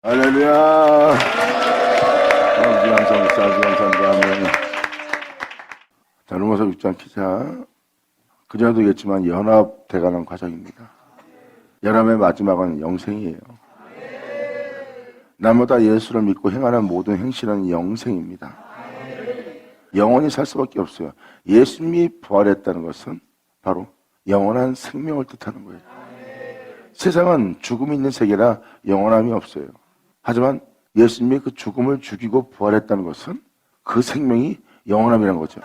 할렐루야. 감사합니다. 자, 로마서 6장 기자. 그전에도 얘기했지만 연합돼가는 과정입니다. 연합의 마지막은 영생이에요. 나보다 예수를 믿고 행하는 모든 행실은 영생입니다. 영원히 살 수밖에 없어요. 예수님이 부활했다는 것은 바로 영원한 생명을 뜻하는 거예요. 세상은 죽음이 있는 세계라 영원함이 없어요. 하지만 예수님이 그 죽음을 죽이고 부활했다는 것은 그 생명이 영원함이라는 거죠.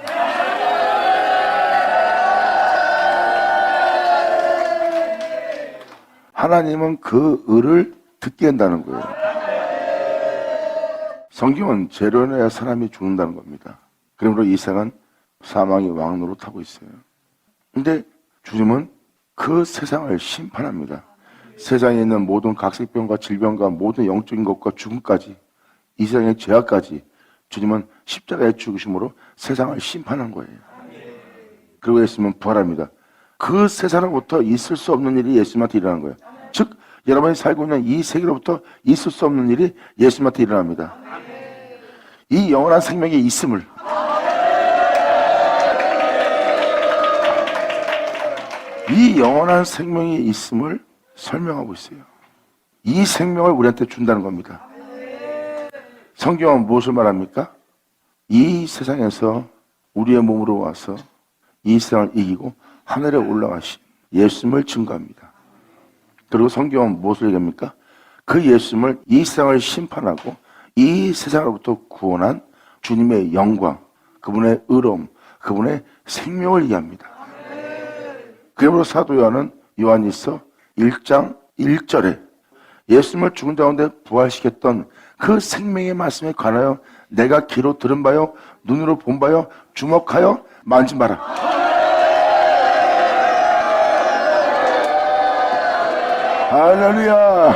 하나님은 그 의를 듣게 한다는 거예요. 성경은 죄로 인하여 사람이 죽는다는 겁니다. 그러므로 이 세상은 사망의 왕노로 타고 있어요. 근데 주님은 그 세상을 심판합니다. 세상에 있는 모든 각색병과 질병과 모든 영적인 것과 죽음까지, 이 세상의 죄악까지 주님은 십자가의 죽으심으로 세상을 심판한 거예요. 그리고 예수님은 부활합니다. 그 세상으로부터 있을 수 없는 일이 예수님한테 일어나는 거예요. 즉 여러분이 살고 있는 이 세계로부터 있을 수 없는 일이 예수님한테 일어납니다. 이 영원한 생명이 있음을, 이 영원한 생명이 있음을 설명하고 있어요. 이 생명을 우리한테 준다는 겁니다. 성경은 무엇을 말합니까? 이 세상에서 우리의 몸으로 와서 이 세상을 이기고 하늘에 올라가신 예수님을 증거합니다. 그리고 성경은 무엇을 얘기합니까? 그 예수님을 이 세상을 심판하고 이 세상으로부터 구원한 주님의 영광, 그분의 의로움, 그분의 생명을 얘기합니다. 그러므로 사도 요한은 요한일서 1장 1절에 예수님을 죽은 자 가운데 부활시켰던 그 생명의 말씀에 관하여 내가 귀로 들은 바요 눈으로 본 바요 주목하여 만진 바라. 할렐루야.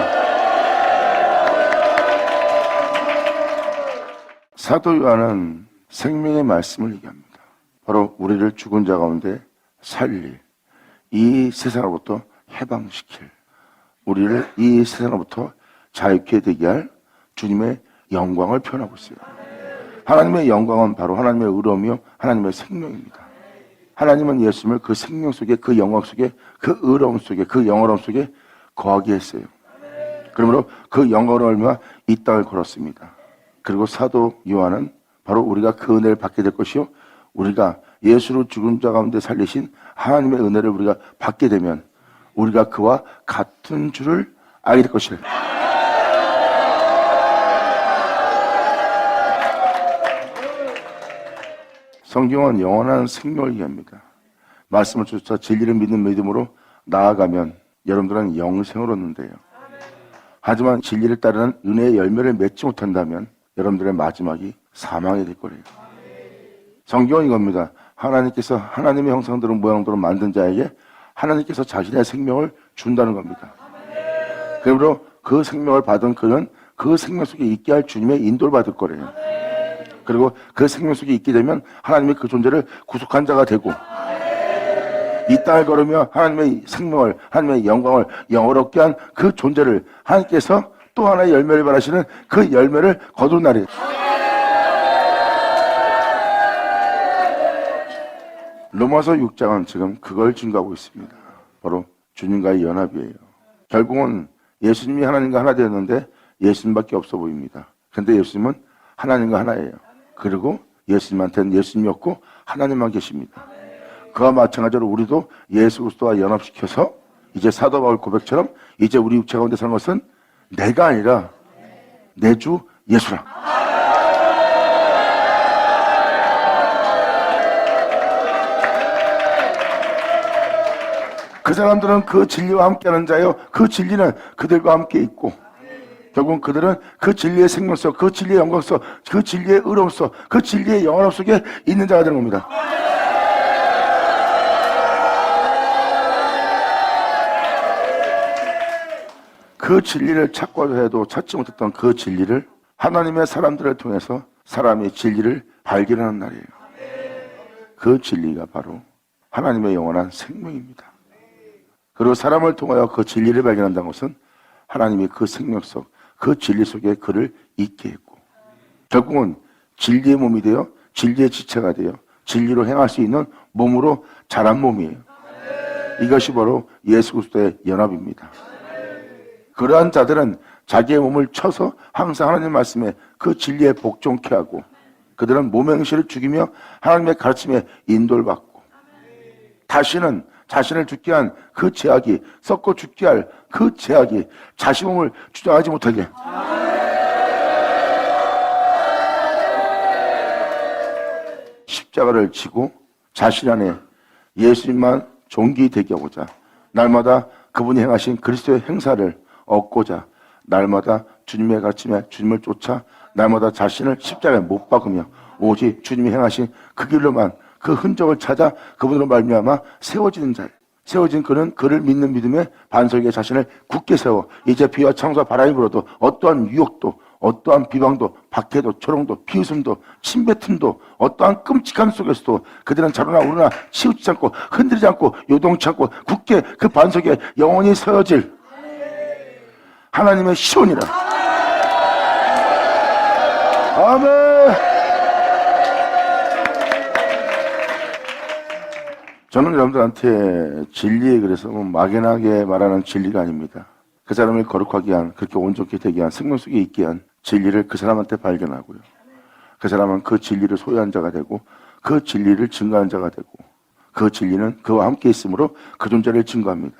사도 요한은 생명의 말씀을 얘기합니다. 바로 우리를 죽은 자 가운데 살릴, 이 세상으로부터 해방시킬, 우리를 이 세상으로부터 자유케 되게 할 주님의 영광을 표현하고 있어요. 하나님의 영광은 바로 하나님의 의로움이요 하나님의 생명입니다. 하나님은 예수님을 그 생명 속에, 그 영광 속에, 그 의로움 속에, 그 영원함 속에 거하게 했어요. 그러므로 그 영광을 얼마 이 땅을 걸었습니다. 그리고 사도 요한은 바로 우리가 그 은혜를 받게 될 것이요, 우리가 예수로 죽은 자 가운데 살리신 하나님의 은혜를 우리가 받게 되면 우리가 그와 같은 줄을 알게 될 것이다. 성경은 영원한 생명을 얘기합니다. 말씀을 쫓아 진리를 믿는 믿음으로 나아가면 여러분들은 영생을 얻는데요. 하지만 진리를 따르는 은혜의 열매를 맺지 못한다면 여러분들의 마지막이 사망이 될 거예요. 성경은 이겁니다. 하나님께서 하나님의 형상대로 모양대로 만든 자에게 하나님께서 자신의 생명을 준다는 겁니다. 그러므로 그 생명을 받은 그는 그 생명 속에 있게 할 주님의 인도를 받을 거래요. 그리고 그 생명 속에 있게 되면 하나님의 그 존재를 구속한 자가 되고, 이 땅을 걸으며 하나님의 생명을, 하나님의 영광을 영원롭게 한 그 존재를 하나님께서 또 하나의 열매를 바라시는 그 열매를 거두는 날이에요. 로마서 6장은 지금 그걸 증거하고 있습니다. 바로 주님과의 연합이에요. 결국은 예수님이 하나님과 하나 되었는데 예수님밖에 없어 보입니다. 그런데 예수님은 하나님과 하나예요. 그리고 예수님한테는 예수님이 없고 하나님만 계십니다. 그와 마찬가지로 우리도 예수 그리스도와 연합시켜서 이제 사도 바울 고백처럼 이제 우리 육체 가운데 사는 것은 내가 아니라 내 주 예수라. 그 사람들은 그 진리와 함께하는 자요, 그 진리는 그들과 함께 있고, 결국은 그들은 그 진리의 생명 속, 그 진리의 영광 속, 그 진리의 의로움 속, 그 진리의 영원함 속에 있는 자가 되는 겁니다. 그 진리를 찾고자 해도 찾지 못했던 그 진리를 하나님의 사람들을 통해서 사람이 진리를 발견하는 날이에요. 그 진리가 바로 하나님의 영원한 생명입니다. 그리고 사람을 통하여 그 진리를 발견한다는 것은 하나님이 그 생명 속, 그 진리 속에 그를 있게 했고, 결국은 진리의 몸이 되어 진리의 지체가 되어 진리로 행할 수 있는 몸으로 자란 몸이에요. 이것이 바로 예수 그리스도의 연합입니다. 그러한 자들은 자기의 몸을 쳐서 항상 하나님 말씀에 그 진리에 복종케 하고, 그들은 몸의 행실을 죽이며 하나님의 가르침에 인도를 받고, 다시는 자신을 죽게 한 그 죄악이, 썩고 죽게 할 그 죄악이 자신 몸을 주장하지 못하게, 십자가를 지고 자신 안에 예수님만 존귀되게 하고자, 날마다 그분이 행하신 그리스도의 행사를 얻고자, 날마다 주님의 가르침에 주님을 쫓아 날마다 자신을 십자가에 못 박으며 오직 주님이 행하신 그 길로만, 그 흔적을 찾아 그분으로 말미암아 세워지는 자예요. 세워진 그는 그를 믿는 믿음에 반석에 자신을 굳게 세워 이제 비와 창수와 바람이 불어도 어떠한 유혹도, 어떠한 비방도, 박해도, 조롱도, 비웃음도, 침뱉음도, 어떠한 끔찍한 속에서도 그들은 자로나 오르나 치우치지 않고 흔들리지 않고 요동치 않고 굳게 그 반석에 영원히 서어질 하나님의 시온이라. 아멘. 저는 여러분들한테 진리에 그래서 막연하게 말하는 진리가 아닙니다. 그 사람을 거룩하게 한, 그렇게 온전케 되게 한, 생명 속에 있게 한 진리를 그 사람한테 발견하고요. 그 사람은 그 진리를 소유한 자가 되고, 그 진리를 증거한 자가 되고, 그 진리는 그와 함께 있으므로 그 존재를 증거합니다.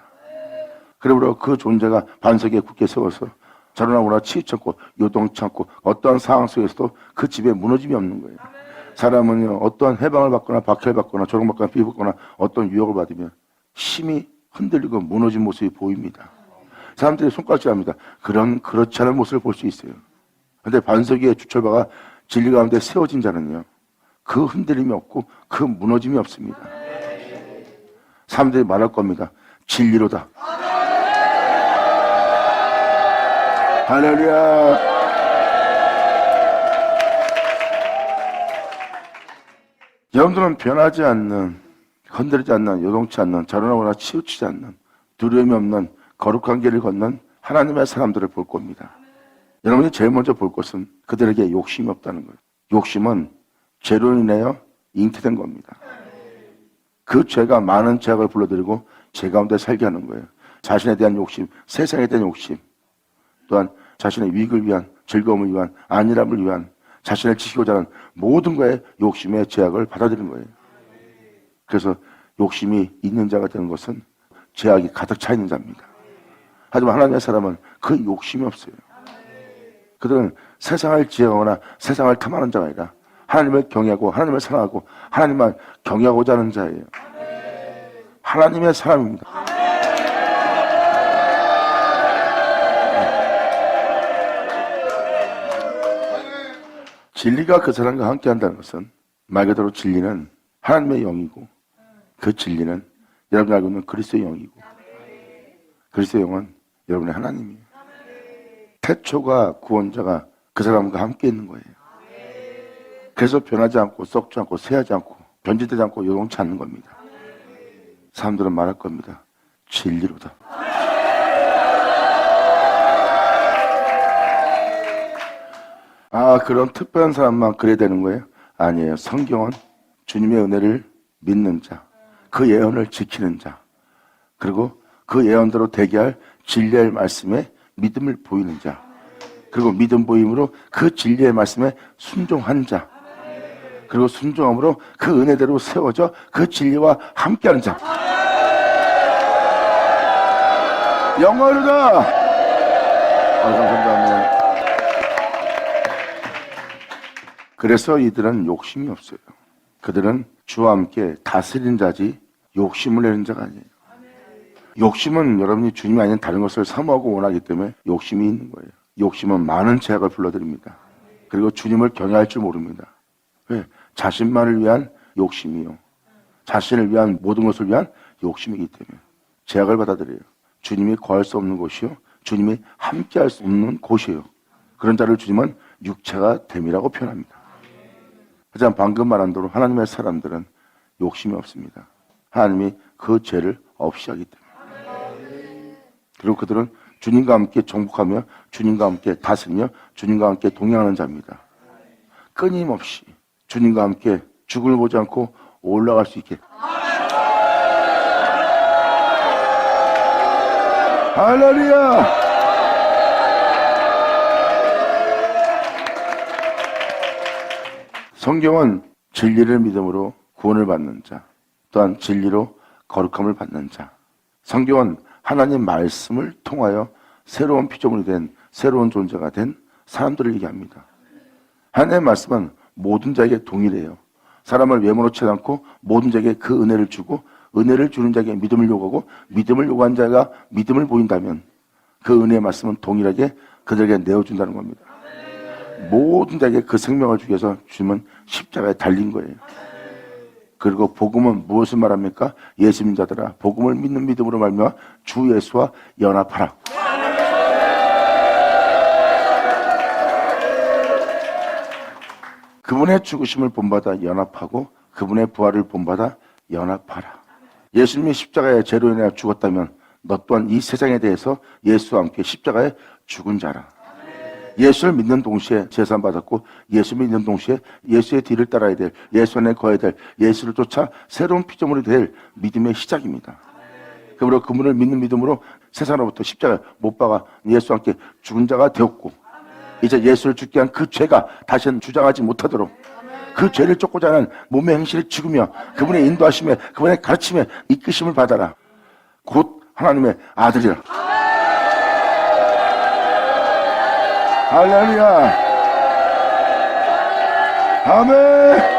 그러므로 그 존재가 반석에 굳게 세워서 자로나 오나 치우치 않고 요동치 않고 어떠한 상황 속에서도 그 집에 무너짐이 없는 거예요. 사람은요, 어떠한 해방을 받거나 박해를 받거나 조롱받거나 비웃거나 어떤 유혹을 받으면 심히 흔들리고 무너진 모습이 보입니다. 사람들이 손가락질합니다. 그렇지 않은 모습을 볼 수 있어요. 그런데 반석 위에 주철바가 진리 가운데 세워진 자는요, 그 흔들림이 없고 그 무너짐이 없습니다. 사람들이 말할 겁니다. 진리로다. 할렐루야. 여러분들은 변하지 않는, 흔들리지 않는, 요동치 않는, 자라나거나 치우치지 않는, 두려움이 없는 거룩한 길을 걷는 하나님의 사람들을 볼 겁니다. 여러분이 제일 먼저 볼 것은 그들에게 욕심이 없다는 거예요. 욕심은 죄로 인하여 잉태된 겁니다. 그 죄가 많은 죄악을 불러들이고 죄 가운데 살게 하는 거예요. 자신에 대한 욕심, 세상에 대한 욕심, 또한 자신의 유익을 위한, 즐거움을 위한, 안일함을 위한, 자신을 지키고자 하는 모든 거에 욕심의 죄악을 받아들이는 거예요. 그래서 욕심이 있는 자가 되는 것은 죄악이 가득 차 있는 자입니다. 하지만 하나님의 사람은 그 욕심이 없어요. 그들은 세상을 지혜하거나 세상을 탐하는 자가 아니라 하나님을 경외하고 하나님을 사랑하고 하나님만 경외하고자 하는 자예요. 하나님의 사람입니다. 진리가 그 사람과 함께 한다는 것은 말 그대로 진리는 하나님의 영이고, 그 진리는 여러분이 알고 있는 그리스도의 영이고, 그리스도의 영은 여러분의 하나님이에요. 태초가 구원자가 그 사람과 함께 있는 거예요. 그래서 변하지 않고 썩지 않고 쇠하지 않고 변질되지 않고 요동치 않는 겁니다. 사람들은 말할 겁니다. 진리로다. 아, 그런 특별한 사람만 그래야 되는 거예요? 아니에요. 성경은 주님의 은혜를 믿는 자, 그 예언을 지키는 자, 그리고 그 예언대로 되게 할 진리의 말씀에 믿음을 보이는 자, 그리고 믿음 보임으로 그 진리의 말씀에 순종한 자, 그리고 순종함으로 그 은혜대로 세워져 그 진리와 함께하는 자. 영원하다. 감사합니다. 그래서 이들은 욕심이 없어요. 그들은 주와 함께 다스리는 자지 욕심을 내는 자가 아니에요. 욕심은 여러분이 주님이 아닌 다른 것을 사모하고 원하기 때문에 욕심이 있는 거예요. 욕심은 많은 죄악을 불러들입니다. 그리고 주님을 경외할 줄 모릅니다. 왜? 자신만을 위한 욕심이요, 자신을 위한 모든 것을 위한 욕심이기 때문에 죄악을 받아들여요. 주님이 거할 수 없는 곳이요, 주님이 함께할 수 없는 곳이에요. 그런 자를 주님은 육체가 됨이라고 표현합니다. 하지만 방금 말한 대로 하나님의 사람들은 욕심이 없습니다. 하나님이 그 죄를 없이 하기 때문에. 그리고 그들은 주님과 함께 정복하며 주님과 함께 다스리며 주님과 함께 동행하는 자입니다. 끊임없이 주님과 함께 죽음을 보지 않고 올라갈 수 있게. 할렐루야! 성경은 진리를 믿음으로 구원을 받는 자, 또한 진리로 거룩함을 받는 자. 성경은 하나님 말씀을 통하여 새로운 피조물이 된 새로운 존재가 된 사람들을 얘기합니다. 하나님의 말씀은 모든 자에게 동일해요. 사람을 외모로 치지 않고 모든 자에게 그 은혜를 주고 은혜를 주는 자에게 믿음을 요구하고 믿음을 요구한 자가 믿음을 보인다면 그 은혜의 말씀은 동일하게 그들에게 내어준다는 겁니다. 모든 자에게 그 생명을 주기 위해서 주님은 십자가에 달린 거예요. 그리고 복음은 무엇을 말합니까? 예수 믿는 자들아 복음을 믿는 믿음으로 말미암아 주 예수와 연합하라. 그분의 죽으심을 본받아 연합하고 그분의 부활을 본받아 연합하라. 예수님이 십자가에 죄로 인하여 죽었다면 너 또한 이 세상에 대해서 예수와 함께 십자가에 죽은 자라. 예수를 믿는 동시에 제산 받았고 예수 믿는 동시에 예수의 뒤를 따라야 될, 예수 안에 거해야 될, 예수를 쫓아 새로운 피조물이 될 믿음의 시작입니다. 그러므로 그분을 믿는 믿음으로 세상으로부터 십자가 못 박아 예수와 함께 죽은 자가 되었고 이제 예수를 죽게 한 그 죄가 다시는 주장하지 못하도록 그 죄를 쫓고자 하는 몸의 행실을 죽으며 그분의 인도하심에 그분의 가르침에 이끄심을 받아라. 곧 하나님의 아들이라. 할렐루야. 아멘.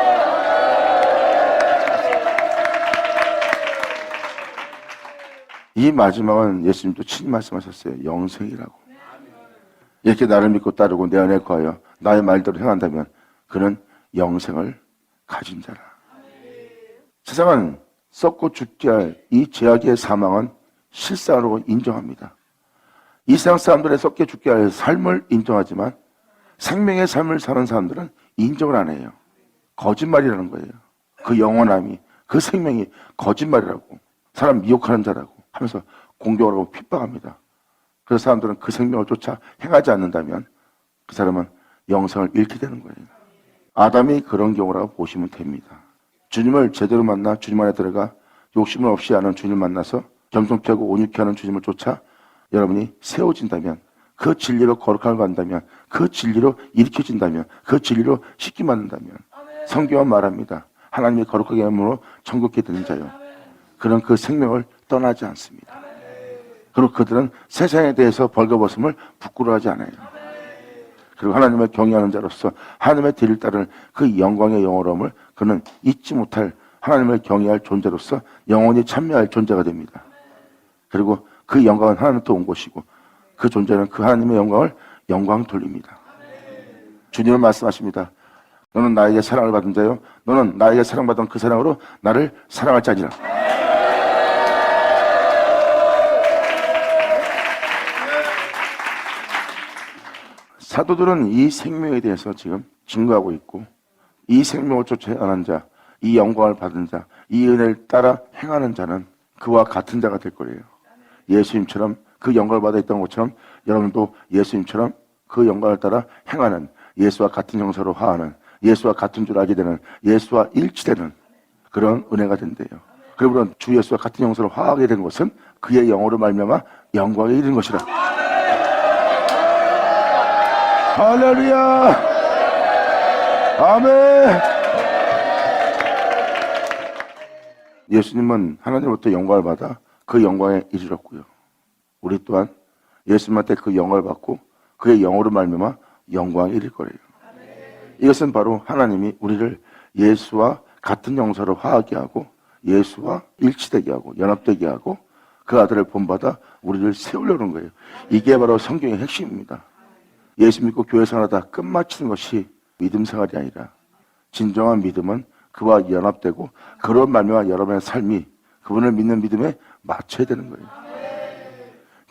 이 마지막은 예수님도 친히 말씀하셨어요. 영생이라고. 이렇게 나를 믿고 따르고 내 안에 거하여 나의 말대로 행한다면 그는 영생을 가진 자라. 세상은 썩고 죽게 할 이 죄악의 사망은 실상으로 인정합니다. 이 세상 사람들의 썩게 죽게 할 삶을 인정하지만 생명의 삶을 사는 사람들은 인정을 안 해요. 거짓말이라는 거예요. 그 영원함이, 그 생명이 거짓말이라고, 사람 미혹하는 자라고 하면서 공격을 하고 핍박합니다. 그래서 사람들은 그 생명을 쫓아 행하지 않는다면 그 사람은 영생을 잃게 되는 거예요. 아담이 그런 경우라고 보시면 됩니다. 주님을 제대로 만나 주님 안에 들어가 욕심을 없이 하는 주님을 만나서 겸손케 하고 온유케 하는 주님을 쫓아 여러분이 세워진다면, 그 진리로 거룩함을 받는다면, 그 진리로 일으켜진다면, 그 진리로 씻기 받는다면 성경은 말합니다. 하나님이 거룩하게 함으로 천국에 드는 자요. 그런 그 생명을 떠나지 않습니다. 그리고 그들은 세상에 대해서 벌거벗음을 부끄러워하지 않아요. 그리고 하나님을 경외하는 자로서 하나님의 뒤를 따르는 그 영광의 영원함을 그는 잊지 못할 하나님을 경외할 존재로서 영원히 참여할 존재가 됩니다. 그리고 그 영광은 하나님부터 온 것이고 그 존재는 그 하나님의 영광을 영광 돌립니다. 주님은 말씀하십니다. 너는 나에게 사랑을 받은 자요, 너는 나에게 사랑받은 그 사랑으로 나를 사랑할 자니라. 사도들은 이 생명에 대해서 지금 증거하고 있고 이 생명을 쫓아 행하는 자, 이 영광을 받은 자, 이 은혜를 따라 행하는 자는 그와 같은 자가 될 거예요. 예수님처럼 그 영광을 받아 있던 것처럼 여러분도 예수님처럼 그 영광을 따라 행하는, 예수와 같은 형사로 화하는, 예수와 같은 줄 알게 되는, 예수와 일치되는 그런 은혜가 된대요. 그러므로 주 예수와 같은 형사로 화하게 된 것은 그의 영으로 말미암아 영광에 이르는 것이라. 할렐루야. 아멘. 예수님은 하나님으로부터 영광을 받아 그 영광에 이르렀고요. 우리 또한 예수님한테 그 영광을 받고 그의 영으로 말미암아 영광에 이를 거래요. 이것은 바로 하나님이 우리를 예수와 같은 영사로 화하게 하고 예수와 일치되게 하고 연합되게 하고 그 아들을 본받아 우리를 세우려는 거예요. 이게 바로 성경의 핵심입니다. 예수 믿고 교회 생활하다 끝마치는 것이 믿음 생활이 아니라 진정한 믿음은 그와 연합되고 그로 말미암아 여러분의 삶이 그분을 믿는 믿음에 맞춰야 되는 거예요.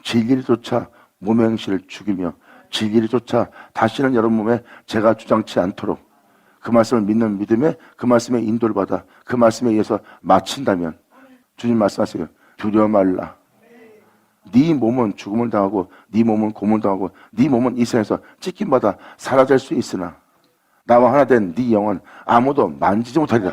진리를 쫓아 몸의 행실을 죽이며 진리를 쫓아 다시는 여러분 몸에 죄가 주장치 않도록 그 말씀을 믿는 믿음에 그 말씀의 인도를 받아 그 말씀에 의해서 마친다면 주님 말씀하세요. 두려워 말라. 네 몸은 죽음을 당하고 네 몸은 고문을 당하고 네 몸은 이 세상에서 찢김받아 사라질 수 있으나 나와 하나 된 네 영은 아무도 만지지 못하리라.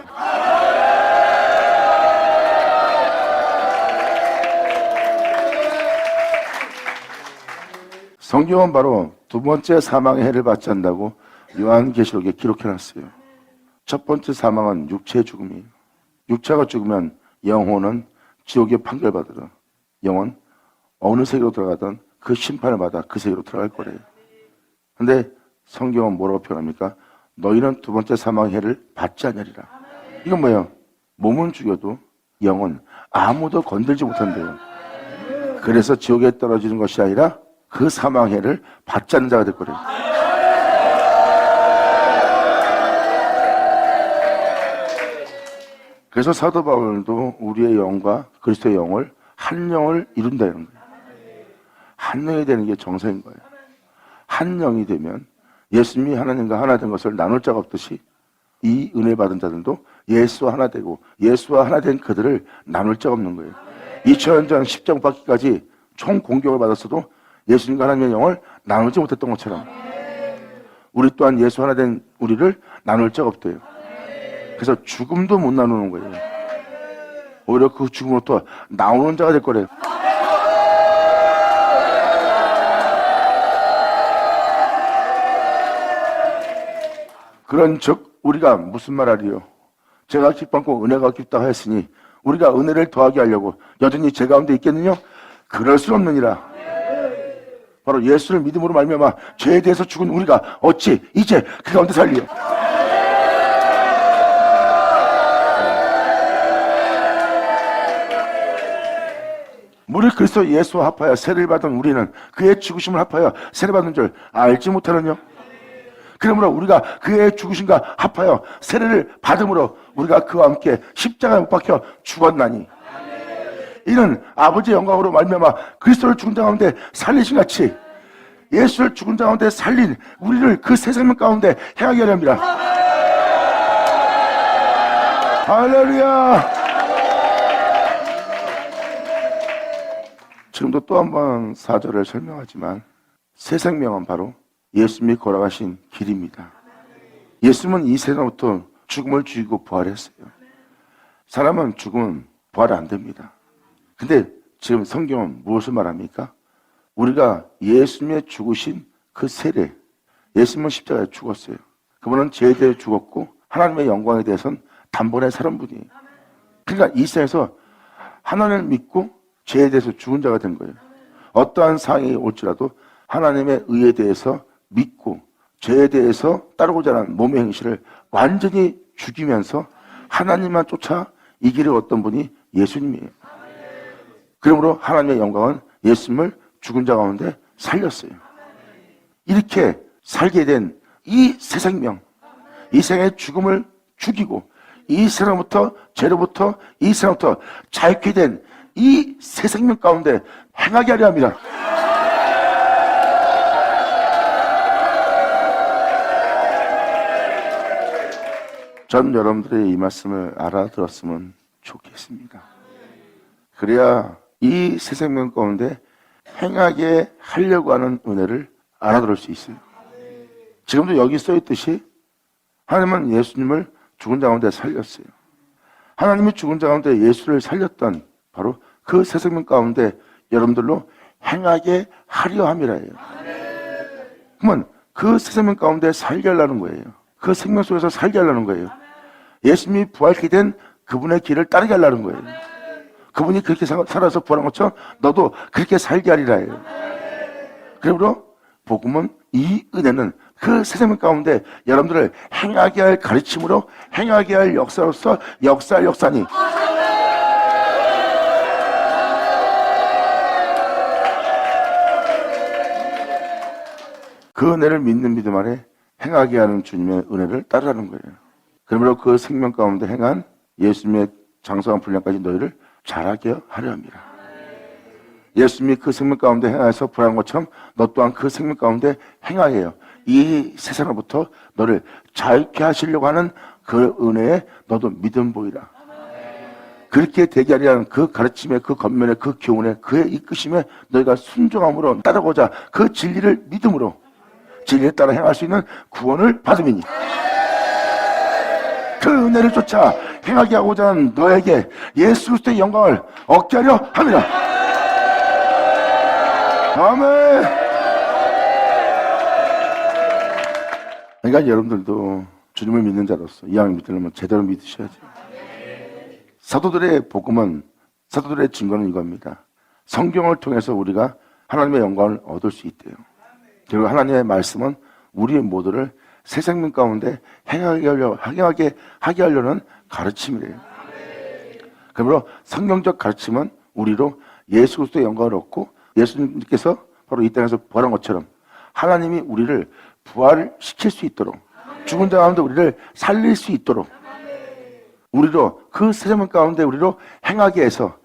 성경은 바로 두 번째 사망의 해를 받지 않는다고 요한계시록에 기록해놨어요. 첫 번째 사망은 육체의 죽음이에요. 육체가 죽으면 영혼은 지옥에 판결받으러 영혼 어느 세계로 들어가든 그 심판을 받아 그 세계로 들어갈 거래요. 근데 성경은 뭐라고 표현합니까? 너희는 두 번째 사망의 해를 받지 않으리라. 이건 뭐예요? 몸은 죽여도 영은 아무도 건들지 못한대요. 그래서 지옥에 떨어지는 것이 아니라 그 사망의 해를 받지 않는 자가 될 거래요. 그래서 사도 바울도 우리의 영과 그리스도의 영을 한 영을 이룬다는 거예요. 한 영이 되는 게 정서인 거예요. 한 영이 되면 예수님이 하나님과 하나 된 것을 나눌 자가 없듯이 이 은혜 받은 자들도 예수와 하나 되고 예수와 하나 된 그들을 나눌 자가 없는 거예요. 2000년 전 십자가 받기까지 총 공격을 받았어도 예수님과 하나님의 영을 나누지 못했던 것처럼 우리 또한 예수 하나 된 우리를 나눌 자가 없대요. 그래서 죽음도 못 나누는 거예요. 오히려 그 죽음으로부터 나오는 자가 될 거래요. 그런 즉 우리가 무슨 말하리요? 제가 기뻐하고 은혜가 깊다 하였으니 우리가 은혜를 더하게 하려고 여전히 제 가운데 있겠느냐? 그럴 수 없느니라. 바로 예수를 믿음으로 말미암아 죄에 대해서 죽은 우리가 어찌 이제 그 가운데 살리요? 무릇 그리스도 예수와 합하여 세례를 받은 우리는 그의 죽으심을 합하여 세례 받은 줄 알지 못하느냐? 그러므로 우리가 그의 죽으심과 합하여 세례를 받음으로 우리가 그와 함께 십자가에 못 박혀 죽었나니 이는 아버지의 영광으로 말미암아 그리스도를 죽은 자 가운데 살리신 같이 예수를 죽은 자 가운데 살린 우리를 그 새 생명 가운데 행하게 하려 합니다. 할렐루야. 지금도 또 한 번 4절을 설명하지만 새 생명은 바로 예수님이 걸어가신 길입니다. 예수님은 이 세상부터 죽음을 죽이고 부활했어요. 사람은 죽으면 부활이 안 됩니다. 근데 지금 성경은 무엇을 말합니까? 우리가 예수님의 죽으신 그 세례, 예수님은 십자가에 죽었어요. 그분은 죄에 대해 죽었고 하나님의 영광에 대해서는 단번에 살은 분이에요. 그러니까 이 세상에서 하나님을 믿고 죄에 대해서 죽은 자가 된 거예요. 어떠한 상황이 올지라도 하나님의 의에 대해서 믿고 죄에 대해서 따르고자 하는 몸의 행실을 완전히 죽이면서 하나님만 쫓아 이 길을 얻던 분이 예수님이에요. 그러므로 하나님의 영광은 예수님을 죽은 자 가운데 살렸어요. 이렇게 살게 된 이 새 생명, 이 생의 죽음을 죽이고 이 세상부터 죄로부터 이 세상부터 자유케 된 이 새 생명 가운데 행하게 하려 합니다. 전 여러분들의 이 말씀을 알아들었으면 좋겠습니다. 그래야 이 새 생명 가운데 행하게 하려고 하는 은혜를 알아들을 수 있어요. 지금도 여기 써있듯이 하나님은 예수님을 죽은 자 가운데 살렸어요. 하나님이 죽은 자 가운데 예수를 살렸던 바로 그 새 생명 가운데 여러분들로 행하게 하려 함이라예요. 그러면 그 새 생명 가운데 살게 하려는 거예요. 그 생명 속에서 살게 하려는 거예요. 예수님이 부활케 된 그분의 길을 따르게 하려는 거예요. 그분이 그렇게 살아서 부활한 것처럼 너도 그렇게 살게 하리라예요. 그러므로 복음은 이 은혜는 그 새 생명 가운데 여러분들을 행하게 할 가르침으로 행하게 할 역사로서 역사할 역사니 그 은혜를 믿는 믿음 안에 행하게 하는 주님의 은혜를 따르라는 거예요. 그러므로 그 생명 가운데 행한 예수님의 장성한 분량까지 너희를 잘하게 하려 합니다. 예수님이 그 생명 가운데 행하여서 부활한 것처럼 너 또한 그 생명 가운데 행하게 해요. 이 세상으로부터 너를 자유케 하시려고 하는 그 은혜에 너도 믿음 보이라. 그렇게 되게 하려는 그 가르침에, 그 겉면에, 그 교훈에, 그의 이끄심에 너희가 순종함으로 따르고자 그 진리를 믿음으로 진리에 따라 행할 수 있는 구원을 받음이니 그 은혜를 쫓아 행하게 하고자 하는 너에게 예수 그리스도의 영광을 얻게 하려 함이라. 아멘. 그러니까 여러분들도 주님을 믿는 자로서 이왕 믿으려면 제대로 믿으셔야죠. 사도들의 복음은, 사도들의 증거는 이겁니다. 성경을 통해서 우리가 하나님의 영광을 얻을 수 있대요. 그리고 하나님의 말씀은 우리 모두를 새 생명 가운데 행하게 하려는 가르침이래요. 그러므로 성경적 가르침은 우리로 예수 그리스도의 영광을 얻고 예수님께서 바로 이 땅에서 부활한 것처럼 하나님이 우리를 부활시킬 수 있도록 죽은 자 가운데 우리를 살릴 수 있도록 우리로 그 새 생명 가운데 우리로 행하게 해서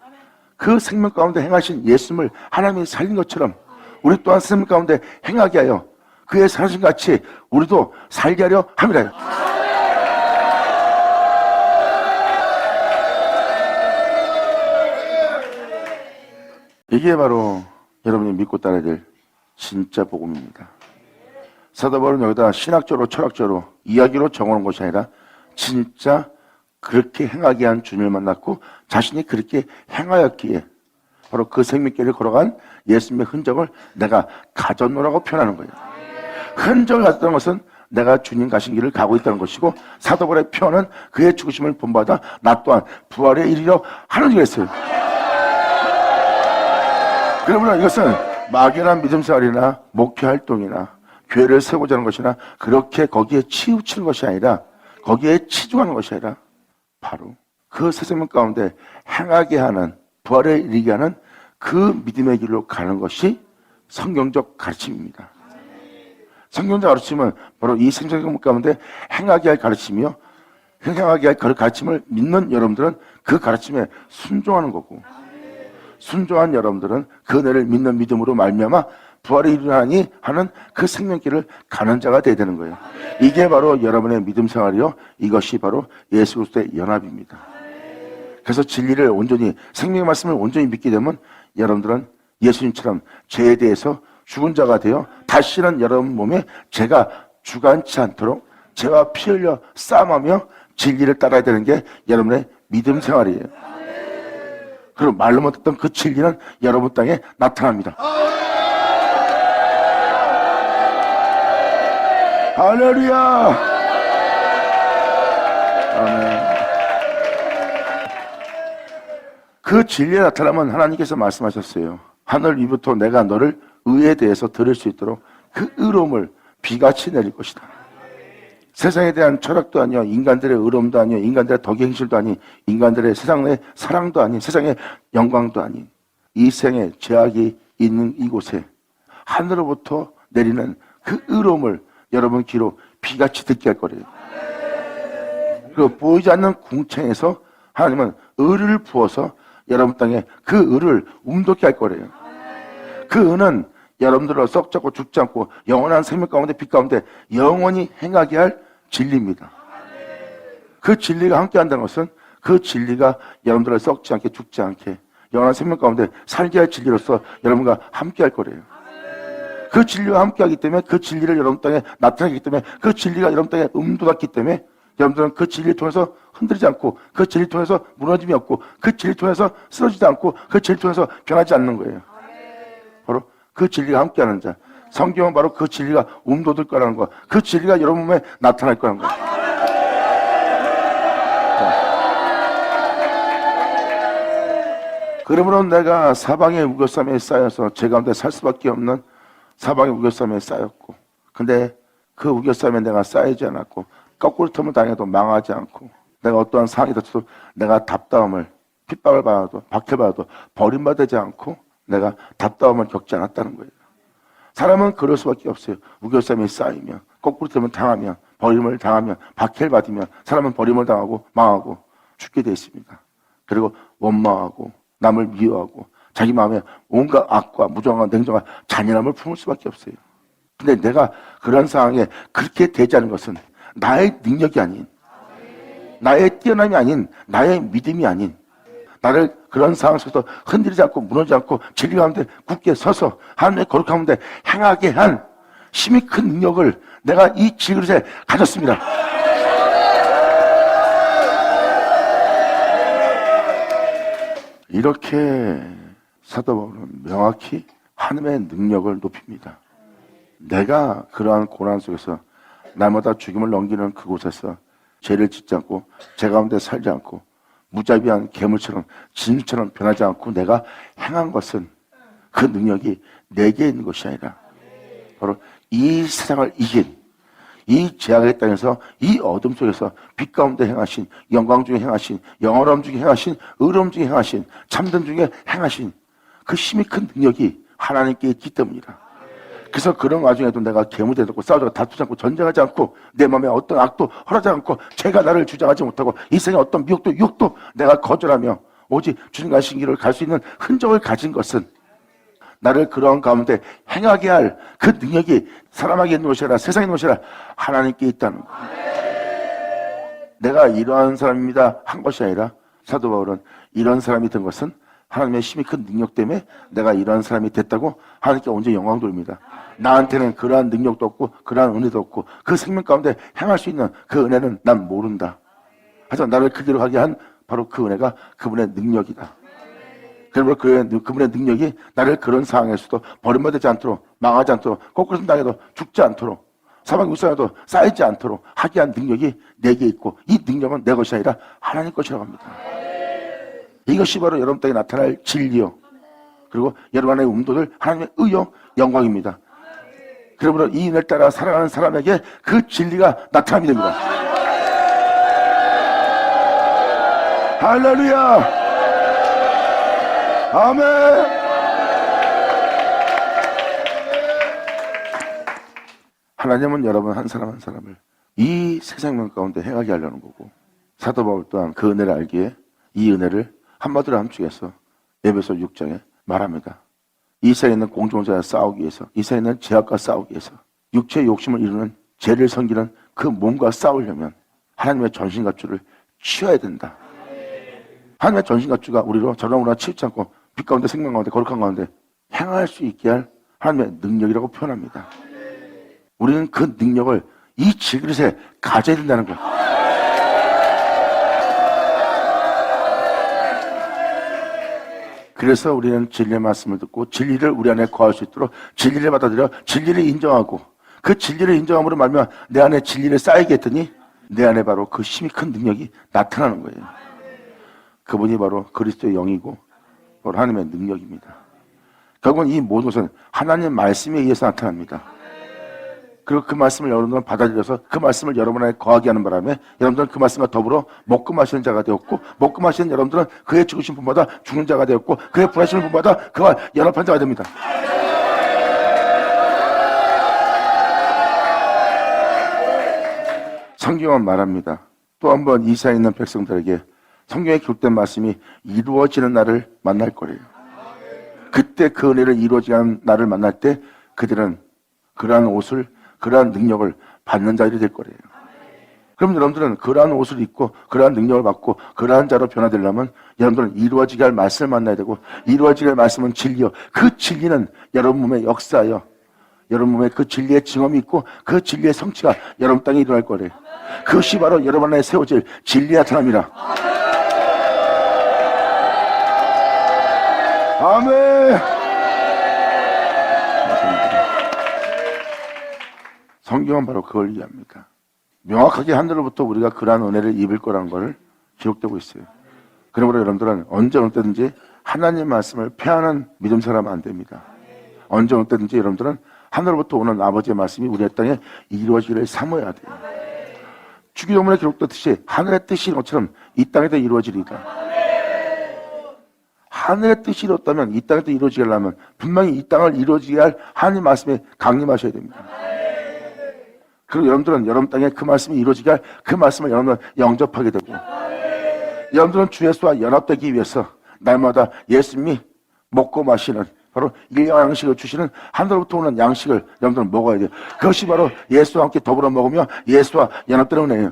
그 생명 가운데 행하신 예수님을 하나님이 살린 것처럼 우리 또한 새 생명 가운데 행하게 하여 그의 사신 같이 우리도 살게 하려 함이라. 이게 바로 여러분이 믿고 따라야 될 진짜 복음입니다. 사도 바울은 여기다 신학적으로 철학적으로 이야기로 정하는 것이 아니라 진짜 그렇게 행하게 한 주님을 만났고 자신이 그렇게 행하였기에 바로 그 생명길을 걸어간 예수님의 흔적을 내가 가졌노라고 표현하는 거예요. 흔적을 가졌다는 것은 내가 주님 가신 길을 가고 있다는 것이고 사도 바울의 표현은 그의 죽으심을 본받아 나 또한 부활에 이르려 하는 일이었어요. 그러므로 이것은 막연한 믿음 생활이나 목회 활동이나 교회를 세우고자 하는 것이나 그렇게 거기에 치우치는 것이 아니라 거기에 치중하는 것이 아니라 바로 그 새 생명 가운데 행하게 하는 부활에 이르게 하는 그 믿음의 길로 가는 것이 성경적 가르침입니다. 성경적 가르침은 바로 이 생명 가운데 행하게 할 가르침이요. 행하게 할 그 가르침을 믿는 여러분들은 그 가르침에 순종하는 거고 순종한 여러분들은 그 은혜를 믿는 믿음으로 말미암아 부활에 이르나니 하는 그 생명길을 가는 자가 되어야 되는 거예요. 이게 바로 여러분의 믿음 생활이요. 이것이 바로 예수 그리스도의 연합입니다. 그래서 진리를 온전히 생명의 말씀을 온전히 믿게 되면 여러분들은 예수님처럼 죄에 대해서 죽은 자가 되어 다시는 여러분 몸에 죄가 주관치 않도록 죄와 피 흘려 싸움하며 진리를 따라야 되는 게 여러분의 믿음 생활이에요. 그리고 말로 못했던 그 진리는 여러분 땅에 나타납니다. 할렐루야. 아멘. 그 진리에 나타나면 하나님께서 말씀하셨어요. 하늘 위부터 내가 너를 의에 대해서 들을 수 있도록 그 의로움을 비같이 내릴 것이다. 세상에 대한 철학도 아니요, 인간들의 의로움도 아니요, 인간들의 덕의 행실도 아닌, 인간들의 세상의 사랑도 아닌, 세상의 영광도 아닌 이 생에 죄악이 있는 이곳에 하늘로부터 내리는 그 의로움을 여러분 귀로 비같이 듣게 할 거래요. 그리고 보이지 않는 궁창에서 하나님은 의를 부어서 여러분 땅에 그 의를 움돋게 할 거래요. 그 의는 여러분들로 썩자고 죽지 않고 영원한 생명 가운데 빛 가운데 영원히 행하게 할 진리입니다. 그 진리가 함께 한다는 것은 그 진리가 여러분들을 썩지 않게 죽지 않게 영원한 생명 가운데 살게 할 진리로서 여러분과 함께 할 거래요. 그 진리와 함께 하기 때문에 그 진리를 여러분 땅에 나타내기 때문에 그 진리가 여러분 땅에 움돋았기 때문에 여러분들은 그 진리를 통해서 흔들리지 않고 그 진리를 통해서 무너짐이 없고 그 진리를 통해서 쓰러지지 않고 그 진리를 통해서 변하지 않는 거예요. 바로 그 진리가 함께하는 자. 성경은 바로 그 진리가 움돋을 거라는 거. 그 진리가 여러분 몸에 나타날 거라는 거예요. 그러므로 내가 사방의 우겨쌈에 쌓여서 제 가운데 살 수밖에 없는 사방의 우겨쌈에 쌓였고 근데 그 우겨쌈에 내가 쌓이지 않았고 거꾸로 틈을 당해도 망하지 않고 내가 어떠한 상황이 닥쳐도 내가 답답함을 핍박을 받아도 박해받아도 버림받지 않고 내가 답답함을 겪지 않았다는 거예요. 사람은 그럴 수밖에 없어요. 우겨쌈이 쌓이면 거꾸로 틈을 당하면 버림을 당하면 박해를 받으면 사람은 버림을 당하고 망하고 죽게 되어 있습니다. 그리고 원망하고 남을 미워하고 자기 마음에 온갖 악과 무정과 냉정과 잔인함을 품을 수밖에 없어요. 근데 내가 그런 상황에 그렇게 되지 않은 것은 나의 능력이 아닌 나의 뛰어남이 아닌 나의 믿음이 아닌 나를 그런 상황 속에서 흔들리지 않고 무너지지 않고 진리 가운데 굳게 서서 하나님의 거룩한 가운데 행하게 한 힘이 큰 능력을 내가 이 질그릇에 가졌습니다. 이렇게 사도 바울은 명확히 하나님의 능력을 높입니다. 내가 그러한 고난 속에서 날마다 죽임을 넘기는 그곳에서 죄를 짓지 않고 죄 가운데 살지 않고 무자비한 괴물처럼 진주처럼 변하지 않고 내가 행한 것은 그 능력이 내게 있는 것이 아니라 바로 이 세상을 이긴 이 죄악의 땅에서 이 어둠 속에서 빛 가운데 행하신 영광 중에 행하신 영원함 중에 행하신 의로움 중에 행하신 참된 중에 행하신 그 힘이 큰 능력이 하나님께 있기 때문이다. 그래서 그런 와중에도 내가 괴물되고 싸우자고 다투지 않고 전쟁하지 않고 내 마음에 어떤 악도 허락하지 않고 죄가 나를 주장하지 못하고 이 세상의 어떤 미혹도 유혹도 내가 거절하며 오직 주님 가신 길을 갈 수 있는 흔적을 가진 것은 나를 그런 가운데 행하게 할 그 능력이 사람에게 있는 것이 아니라 세상에 있는 것이 아니라 하나님께 있다는 거예요. 내가 이러한 사람입니다 한 것이 아니라 사도 바울은 이런 사람이 된 것은 하나님의 힘이 큰 능력 때문에 내가 이러한 사람이 됐다고 하나님께 언제 영광 돌립니다. 나한테는 그러한 능력도 없고 그러한 은혜도 없고 그 생명 가운데 행할 수 있는 그 은혜는 난 모른다. 하지만 나를 그 길로 가게 한 바로 그 은혜가 그분의 능력이다. 그러므로 그분의 능력이 나를 그런 상황에서도 버림받지 않도록 망하지 않도록 거꾸로 당해도 죽지 않도록 사막 위성에도 쌓이지 않도록 하게 한 능력이 내게 있고 이 능력은 내 것이 아니라 하나님 것이라고 합니다. 이것이 바로 여러분 땅에 나타날 진리요 그리고 여러분 안에 음도될 하나님의 의요 영광입니다. 그러므로 이 인을 따라 살아가는 사람에게 그 진리가 나타나게 됩니다. 할렐루야 아멘. 하나님은 여러분 한 사람 한 사람을 이 세상명 가운데 행하게 하려는 거고 사도 바울 또한 그 은혜를 알기에 이 은혜를 한마디로 함축해서 에베소 6장에 말합니다. 이 세상에 있는 공중자와 싸우기 위해서 이 세상에 있는 죄악과 싸우기 위해서 육체의 욕심을 이루는 죄를 섬기는 그 몸과 싸우려면 하나님의 전신갑주를 취해야 된다. 하나님의 전신갑주가 우리로 저러므로 치우치 않고 빛 가운데 생명 가운데 거룩한 가운데 행할 수 있게 할 하나님의 능력이라고 표현합니다. 우리는 그 능력을 이 질그릇에 가져야 된다는 거예요. 그래서 우리는 진리의 말씀을 듣고 진리를 우리 안에 거할 수 있도록 진리를 받아들여 진리를 인정하고 그 진리를 인정함으로 말미암아 내 안에 진리를 쌓이게 했더니 내 안에 바로 그 힘이 큰 능력이 나타나는 거예요. 그분이 바로 그리스도의 영이고 바로 하나님의 능력입니다. 결국은 이 모든 것은 하나님의 말씀에 의해서 나타납니다. 그리고 그 말씀을 여러분들은 받아들여서 그 말씀을 여러분 안에 거하게 하는 바람에 여러분들은 그 말씀과 더불어 먹고 마시는 자가 되었고 먹고 마시는 여러분들은 그의 죽으신 분마다 죽는 자가 되었고 그의 부활하시는 분마다 그와 연합한 자가 됩니다. 성경은 말합니다. 또 한 번 이사에 있는 백성들에게 성경에 기록된 말씀이 이루어지는 날을 만날 거래요. 그때 그 은혜를 이루어지는 날을 만날 때 그들은 그러한 옷을 그러한 능력을 받는 자들이 될 거래요. 그럼 여러분들은 그러한 옷을 입고 그러한 능력을 받고 그러한 자로 변화되려면 여러분들은 이루어지게 할 말씀을 만나야 되고 이루어지게 할 말씀은 진리요. 그 진리는 여러분 몸에 역사하여 여러분 몸에 그 진리의 증험이 있고 그 진리의 성취가 여러분 땅에 일어날 거래요. 그것이 바로 여러분 안에 세워질 진리의 나타남이라. 아멘. 성경은 바로 그걸 이해합니다. 명확하게 하늘로부터 우리가 그러한 은혜를 입을 거라는 것을 기록되고 있어요. 그러므로 여러분들은 언제 어느 때든지 하나님의 말씀을 폐하는 믿음 사람은 안 됩니다. 언제 어느 때든지 여러분들은 하늘로부터 오는 아버지의 말씀이 우리의 땅에 이루어지기를 사모해야 돼요. 주기도문에 기록되듯이 하늘의 뜻이 것처럼 이 땅에도 이루어지리이다. 하늘의 뜻이 이뤘다면 이 땅에도 이루어지게 하려면 분명히 이 땅을 이루어지게 할 하나님 말씀에 강림하셔야 됩니다. 그리고 여러분들은 여러분 땅에 그 말씀이 이루어지게 할 그 말씀을 여러분들은 영접하게 되고 여러분들은 주 예수와 연합되기 위해서 날마다 예수님이 먹고 마시는 바로 일용할 양식을 주시는 하늘로부터 오는 양식을 여러분들은 먹어야 돼요. 그것이 바로 예수와 함께 더불어 먹으며 예수와 연합되는 은혜예요.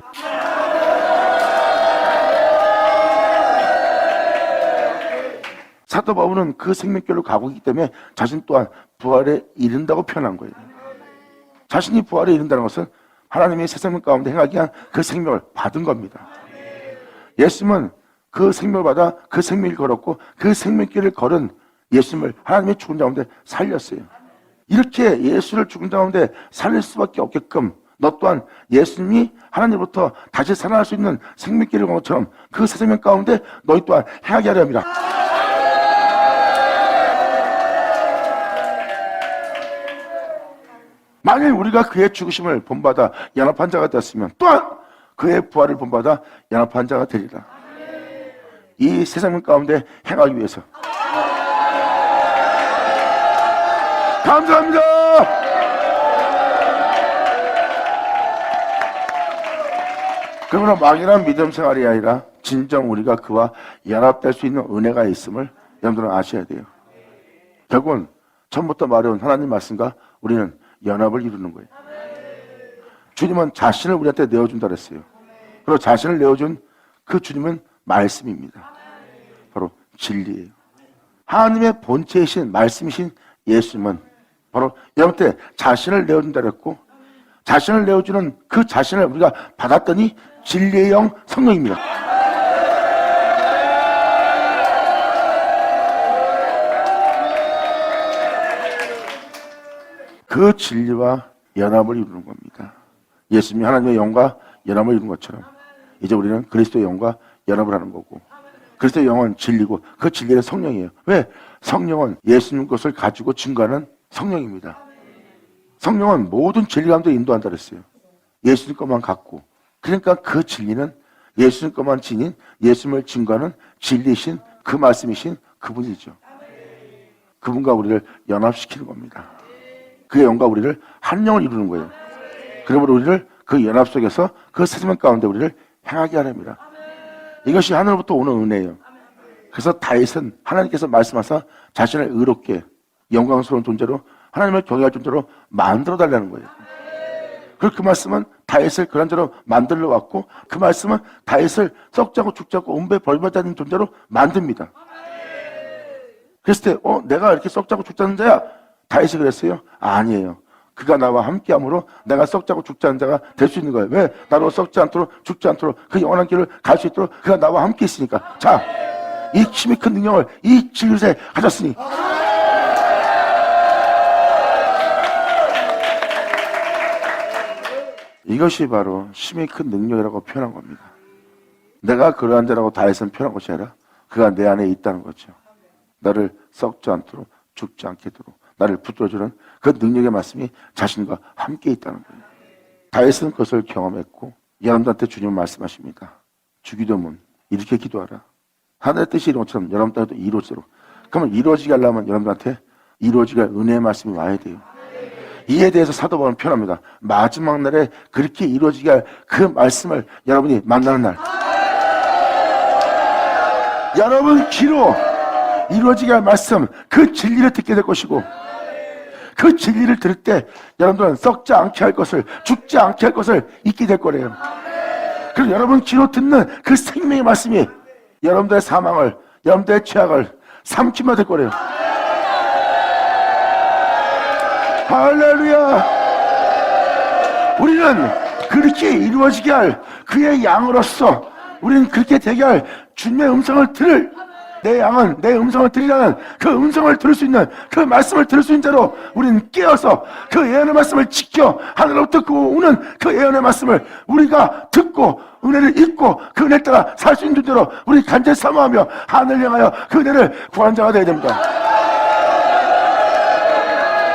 사도 바울은 그 생명길로 가고 있기 때문에 자신 또한 부활에 이른다고 표현한 거예요. 자신이 부활에 이른다는 것은 하나님의 새 생명 가운데 행하기 위한 그 생명을 받은 겁니다. 예수님은 그 생명을 받아 그 생명을 걸었고 그 생명길을 걸은 예수님을 하나님의 죽은 자 가운데 살렸어요. 이렇게 예수를 죽은 자 가운데 살릴 수밖에 없게끔 너 또한 예수님이 하나님으로부터 다시 살아날 수 있는 생명길을 건 것처럼 그 새 생명 가운데 너희 또한 행하게 하려 합니다. 만일 우리가 그의 죽으심을 본받아 연합한 자가 되었으면 또한 그의 부활을 본받아 연합한 자가 되리라. 이 새 생명 가운데 행하기 위해서 감사합니다. 그러나 막연한 믿음 생활이 아니라 진정 우리가 그와 연합될 수 있는 은혜가 있음을 여러분들은 아셔야 돼요. 결국은 처음부터 말해온 하나님 말씀과 우리는 연합을 이루는 거예요. 주님은 자신을 우리한테 내어준다 그랬어요. 그리고 자신을 내어준 그 주님은 말씀입니다. 바로 진리예요. 하나님의 본체이신 말씀이신 예수님은 바로 여러분한테 자신을 내어준다 그랬고, 자신을 내어주는 그 자신을 우리가 받았더니 진리의 영 성령입니다. 그 진리와 연합을 이루는 겁니다. 예수님이 하나님의 영과 연합을 이룬 것처럼 이제 우리는 그리스도의 영과 연합을 하는 거고, 그리스도의 영은 진리고 그 진리는 성령이에요. 왜? 성령은 예수님 것을 가지고 증거하는 성령입니다. 성령은 모든 진리 가운데 인도한다 그랬어요. 예수님 것만 갖고. 그러니까 그 진리는 예수님 것만 지닌 예수님을 증거하는 진리이신 그 말씀이신 그분이죠. 그분과 우리를 연합시키는 겁니다. 그의 영과 우리를 한 영을 이루는 거예요. 그러므로 우리를 그 연합 속에서 그 세상 가운데 우리를 행하게 하랍니다. 이것이 하늘로부터 오는 은혜예요. 그래서 다윗은 하나님께서 말씀하사 자신을 의롭게 영광스러운 존재로 하나님을 경외할 존재로 만들어 달라는 거예요. 그리고 그 말씀은 다윗을 그런 자로 만들러 왔고, 그 말씀은 다윗을 썩자고 죽자고 음배 벌받는 존재로 만듭니다. 그랬을 때 내가 이렇게 썩자고 죽자는 자야? 다윗이 그랬어요? 아니에요. 그가 나와 함께함으로 내가 썩자고 죽지 않은 자가 될 수 있는 거예요. 왜? 나로 썩지 않도록 죽지 않도록 그 영원한 길을 갈 수 있도록 그가 나와 함께 있으니까. 자, 이 힘이 큰 능력을 이 진리에 가졌으니 이것이 바로 힘이 큰 능력이라고 표현한 겁니다. 내가 그러한 자라고 다윗은 표현한 것이 아니라 그가 내 안에 있다는 거죠. 나를 썩지 않도록 죽지 않게도록 나를 붙들어주는 그 능력의 말씀이 자신과 함께 있다는 거예요. 다윗은 그것을 경험했고 여러분들한테 주님은 말씀하십니다. 주기도문 이렇게 기도하라. 하늘의 뜻이 이런 것처럼 여러분들한테 이루어지도록. 그러면 이루어지게 하려면 여러분들한테 이루어지게 할 은혜의 말씀이 와야 돼요. 이에 대해서 사도 바울은 표현합니다. 마지막 날에 그렇게 이루어지게 할 그 말씀을 여러분이 만나는 날, 여러분 귀로 이루어지게 할 말씀, 그 진리를 듣게 될 것이고, 그 진리를 들을 때 여러분들은 썩지 않게 할 것을, 죽지 않게 할 것을 잊게 될 거래요. 그리고 여러분 귀로 듣는 그 생명의 말씀이 여러분들의 사망을, 여러분들의 죄악을 삼키면 될 거래요. 할렐루야. 우리는 그렇게 이루어지게 할 그의 양으로서 우리는 그렇게 되게 할 주님의 음성을 들을, 내 양은 내 음성을 들으라는 그 음성을 들을 수 있는, 그 말씀을 들을 수 있는 자로 우리는 깨어서 그 예언의 말씀을 지켜 하늘로부터 듣고 오는 그 예언의 말씀을 우리가 듣고 은혜를 잊고 그 은혜를 따라 살 수 있는 존재로 우리 간절히 사모하며 하늘을 향하여 그 은혜를 구하는 자가 되어야 됩니다.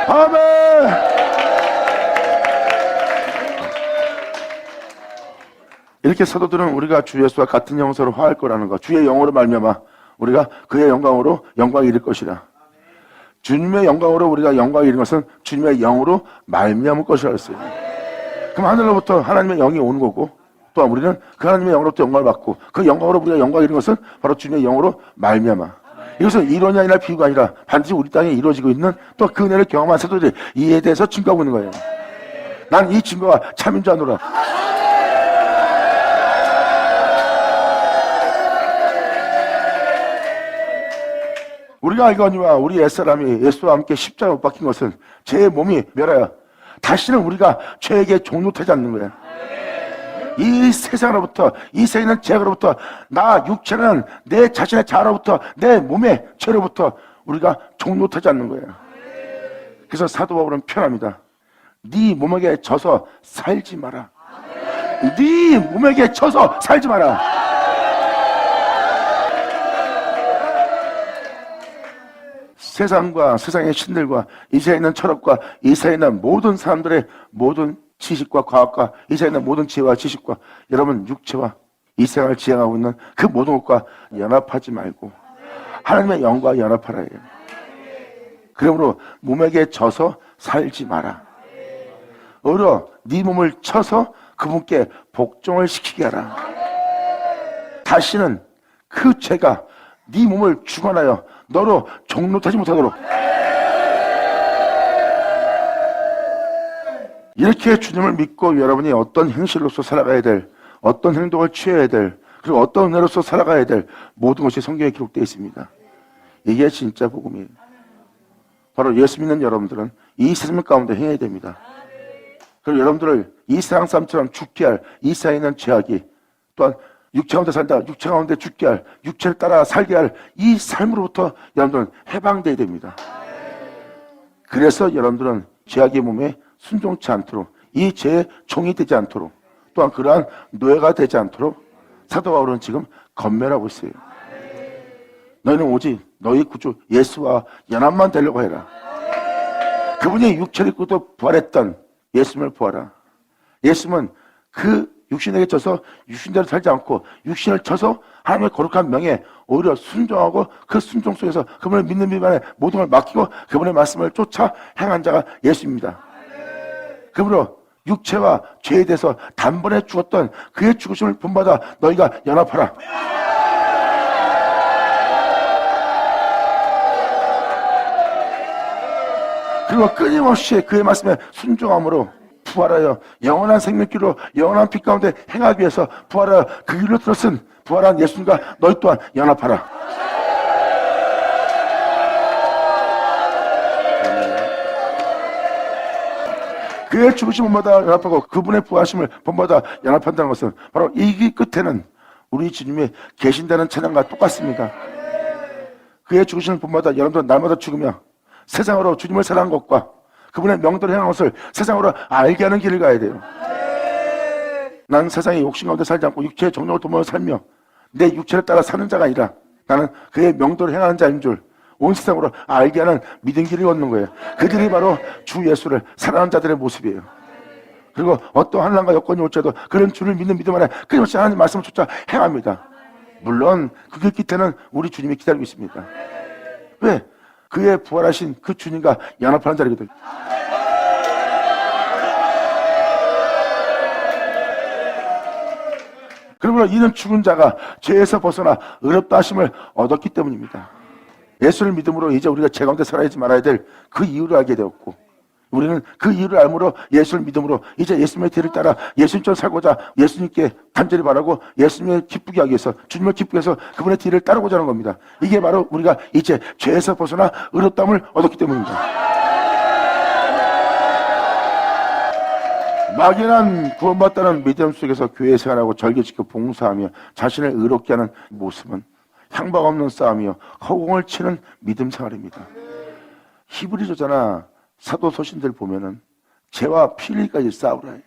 아멘. 이렇게 사도들은 우리가 주 예수와 같은 영서로 화할 거라는 것, 주의 영으로 말미암아 우리가 그의 영광으로 영광을 이룰 것이라. 주님의 영광으로 우리가 영광을 이루는 것은 주님의 영으로 말미암을 것이라 했어요. 그럼 하늘로부터 하나님의 영이 오는 거고, 또한 우리는 그 하나님의 영으로부터 영광을 받고 그 영광으로 우리가 영광을 이루는 것은 바로 주님의 영으로 말미암아. 이것은 이론이 아니라 비유가 아니라 반드시 우리 땅에 이루어지고 있는 또 그 은혜를 경험한 사도들이 이에 대해서 증거하고 있는 거예요. 난 이 증거가 참인 줄 아노라. 우리가 알거니와 우리 옛사람이 예수와 함께 십자가에 못 박힌 것은 제 몸이 멸하여 다시는 우리가 죄에게 종노하지 않는 거야. 이 세상으로부터, 이 세상에 있는 죄악으로부터, 나 육체는 내 자신의 자아로부터, 내 몸의 죄로부터 우리가 종노하지 않는 거야. 그래서 사도 바울은 표현합니다. 네 몸에게 져서 살지 마라. 네 몸에게 져서 살지 마라. 세상과 세상의 신들과 이 세상에 있는 철학과 이 세상에 있는 모든 사람들의 모든 지식과 과학과 이 세상에 있는 모든 지혜와 지식과 여러분 육체와 이 세상을 지향하고 있는 그 모든 것과 연합하지 말고 하나님의 영과 연합하라 해요. 그러므로 몸에게 져서 살지 마라. 오히려 네 몸을 쳐서 그분께 복종을 시키게 하라. 다시는 그 죄가 네 몸을 주관하여 너로 종노하지 못하도록. 이렇게 주님을 믿고 여러분이 어떤 행실로서 살아가야 될, 어떤 행동을 취해야 될, 그리고 어떤 은혜로서 살아가야 될 모든 것이 성경에 기록되어 있습니다. 이게 진짜 복음이에요. 바로 예수 믿는 여러분들은 이 세상 가운데 행해야 됩니다. 그리고 여러분들을 이 세상 사람처럼 죽게 할 이 세상에 있는 죄악이, 또한 육체 가운데 살다 육체 가운데 죽게 할, 육체를 따라 살게 할 이 삶으로부터 여러분들은 해방되어야 됩니다. 그래서 여러분들은 죄악의 몸에 순종치 않도록, 이 죄의 종이 되지 않도록, 또한 그러한 노예가 되지 않도록 사도 바울은 지금 건면하고 있어요. 너희는 오직 너희 구주 예수와 연합만 되려고 해라. 그분이 육체를 입고 부활했던 예수님을 보아라. 예수님은 그 육신에게 져서 육신대로 살지 않고 육신을 쳐서 하나님의 거룩한 명에 오히려 순종하고 그 순종 속에서 그분을 믿는 믿음에 모든 걸 맡기고 그분의 말씀을 쫓아 행한 자가 예수입니다. 그러므로 육체와 죄에 대해서 단번에 죽었던 그의 죽으심을 본받아 너희가 연합하라. 그리고 끊임없이 그의 말씀에 순종함으로 부활하여 영원한 생명길로 영원한 빛 가운데 행하기 위해서 부활하여 그 길로 들었은 부활한 예수님과 너희 또한 연합하라. 그의 죽으심을 본받아 연합하고 그분의 부활하심을 본받아 연합한다는 것은 바로 이 끝에는 우리 주님이 계신다는 찬양과 똑같습니다. 그의 죽으심을 본받아 여러분들은 날마다 죽으며 세상으로 주님을 사랑한 것과 그분의 명도를 행한 것을 세상으로 알게 하는 길을 가야 돼요. 나는 세상의 욕심 가운데 살지 않고 육체의 정욕을 도모하며 살며 내 육체를 따라 사는 자가 아니라 나는 그의 명도를 행하는 자인 줄 온 세상으로 알게 하는 믿음 길을 걷는 거예요. 그들이 바로 주 예수를 사랑하는 자들의 모습이에요. 그리고 어떤 환난과 여건이 올지라도 그런 주를 믿는 믿음 안에 끊임없이 하나님 말씀을 쫓아 행합니다. 물론 그 길 끝에는 우리 주님이 기다리고 있습니다. 왜? 그의 부활하신 그 주님과 연합하는 자리거든요. 그러므로 이는 죽은 자가 죄에서 벗어나 의롭다 하심을 얻었기 때문입니다. 예수를 믿음으로 이제 우리가 죄 가운데 살아야지 말아야 될 그 이유를 알게 되었고 우리는 그 이유를 알므로 예수를 믿음으로 이제 예수님의 뒤를 따라 예수님처럼 살고자 예수님께 간절히 바라고 예수님을 기쁘게 하기 위해서 주님을 기쁘게 해서 그분의 뒤를 따르고자 하는 겁니다. 이게 바로 우리가 이제 죄에서 벗어나 의롭다함을 얻었기 때문입니다. 막연한 구원받다는 믿음 속에서 교회 생활하고 절개 지켜 봉사하며 자신을 의롭게 하는 모습은 향방 없는 싸움이요 허공을 치는 믿음 생활입니다. 히브리서잖아 사도 서신들 보면은 죄와 피 흘리기까지 싸우라 해요.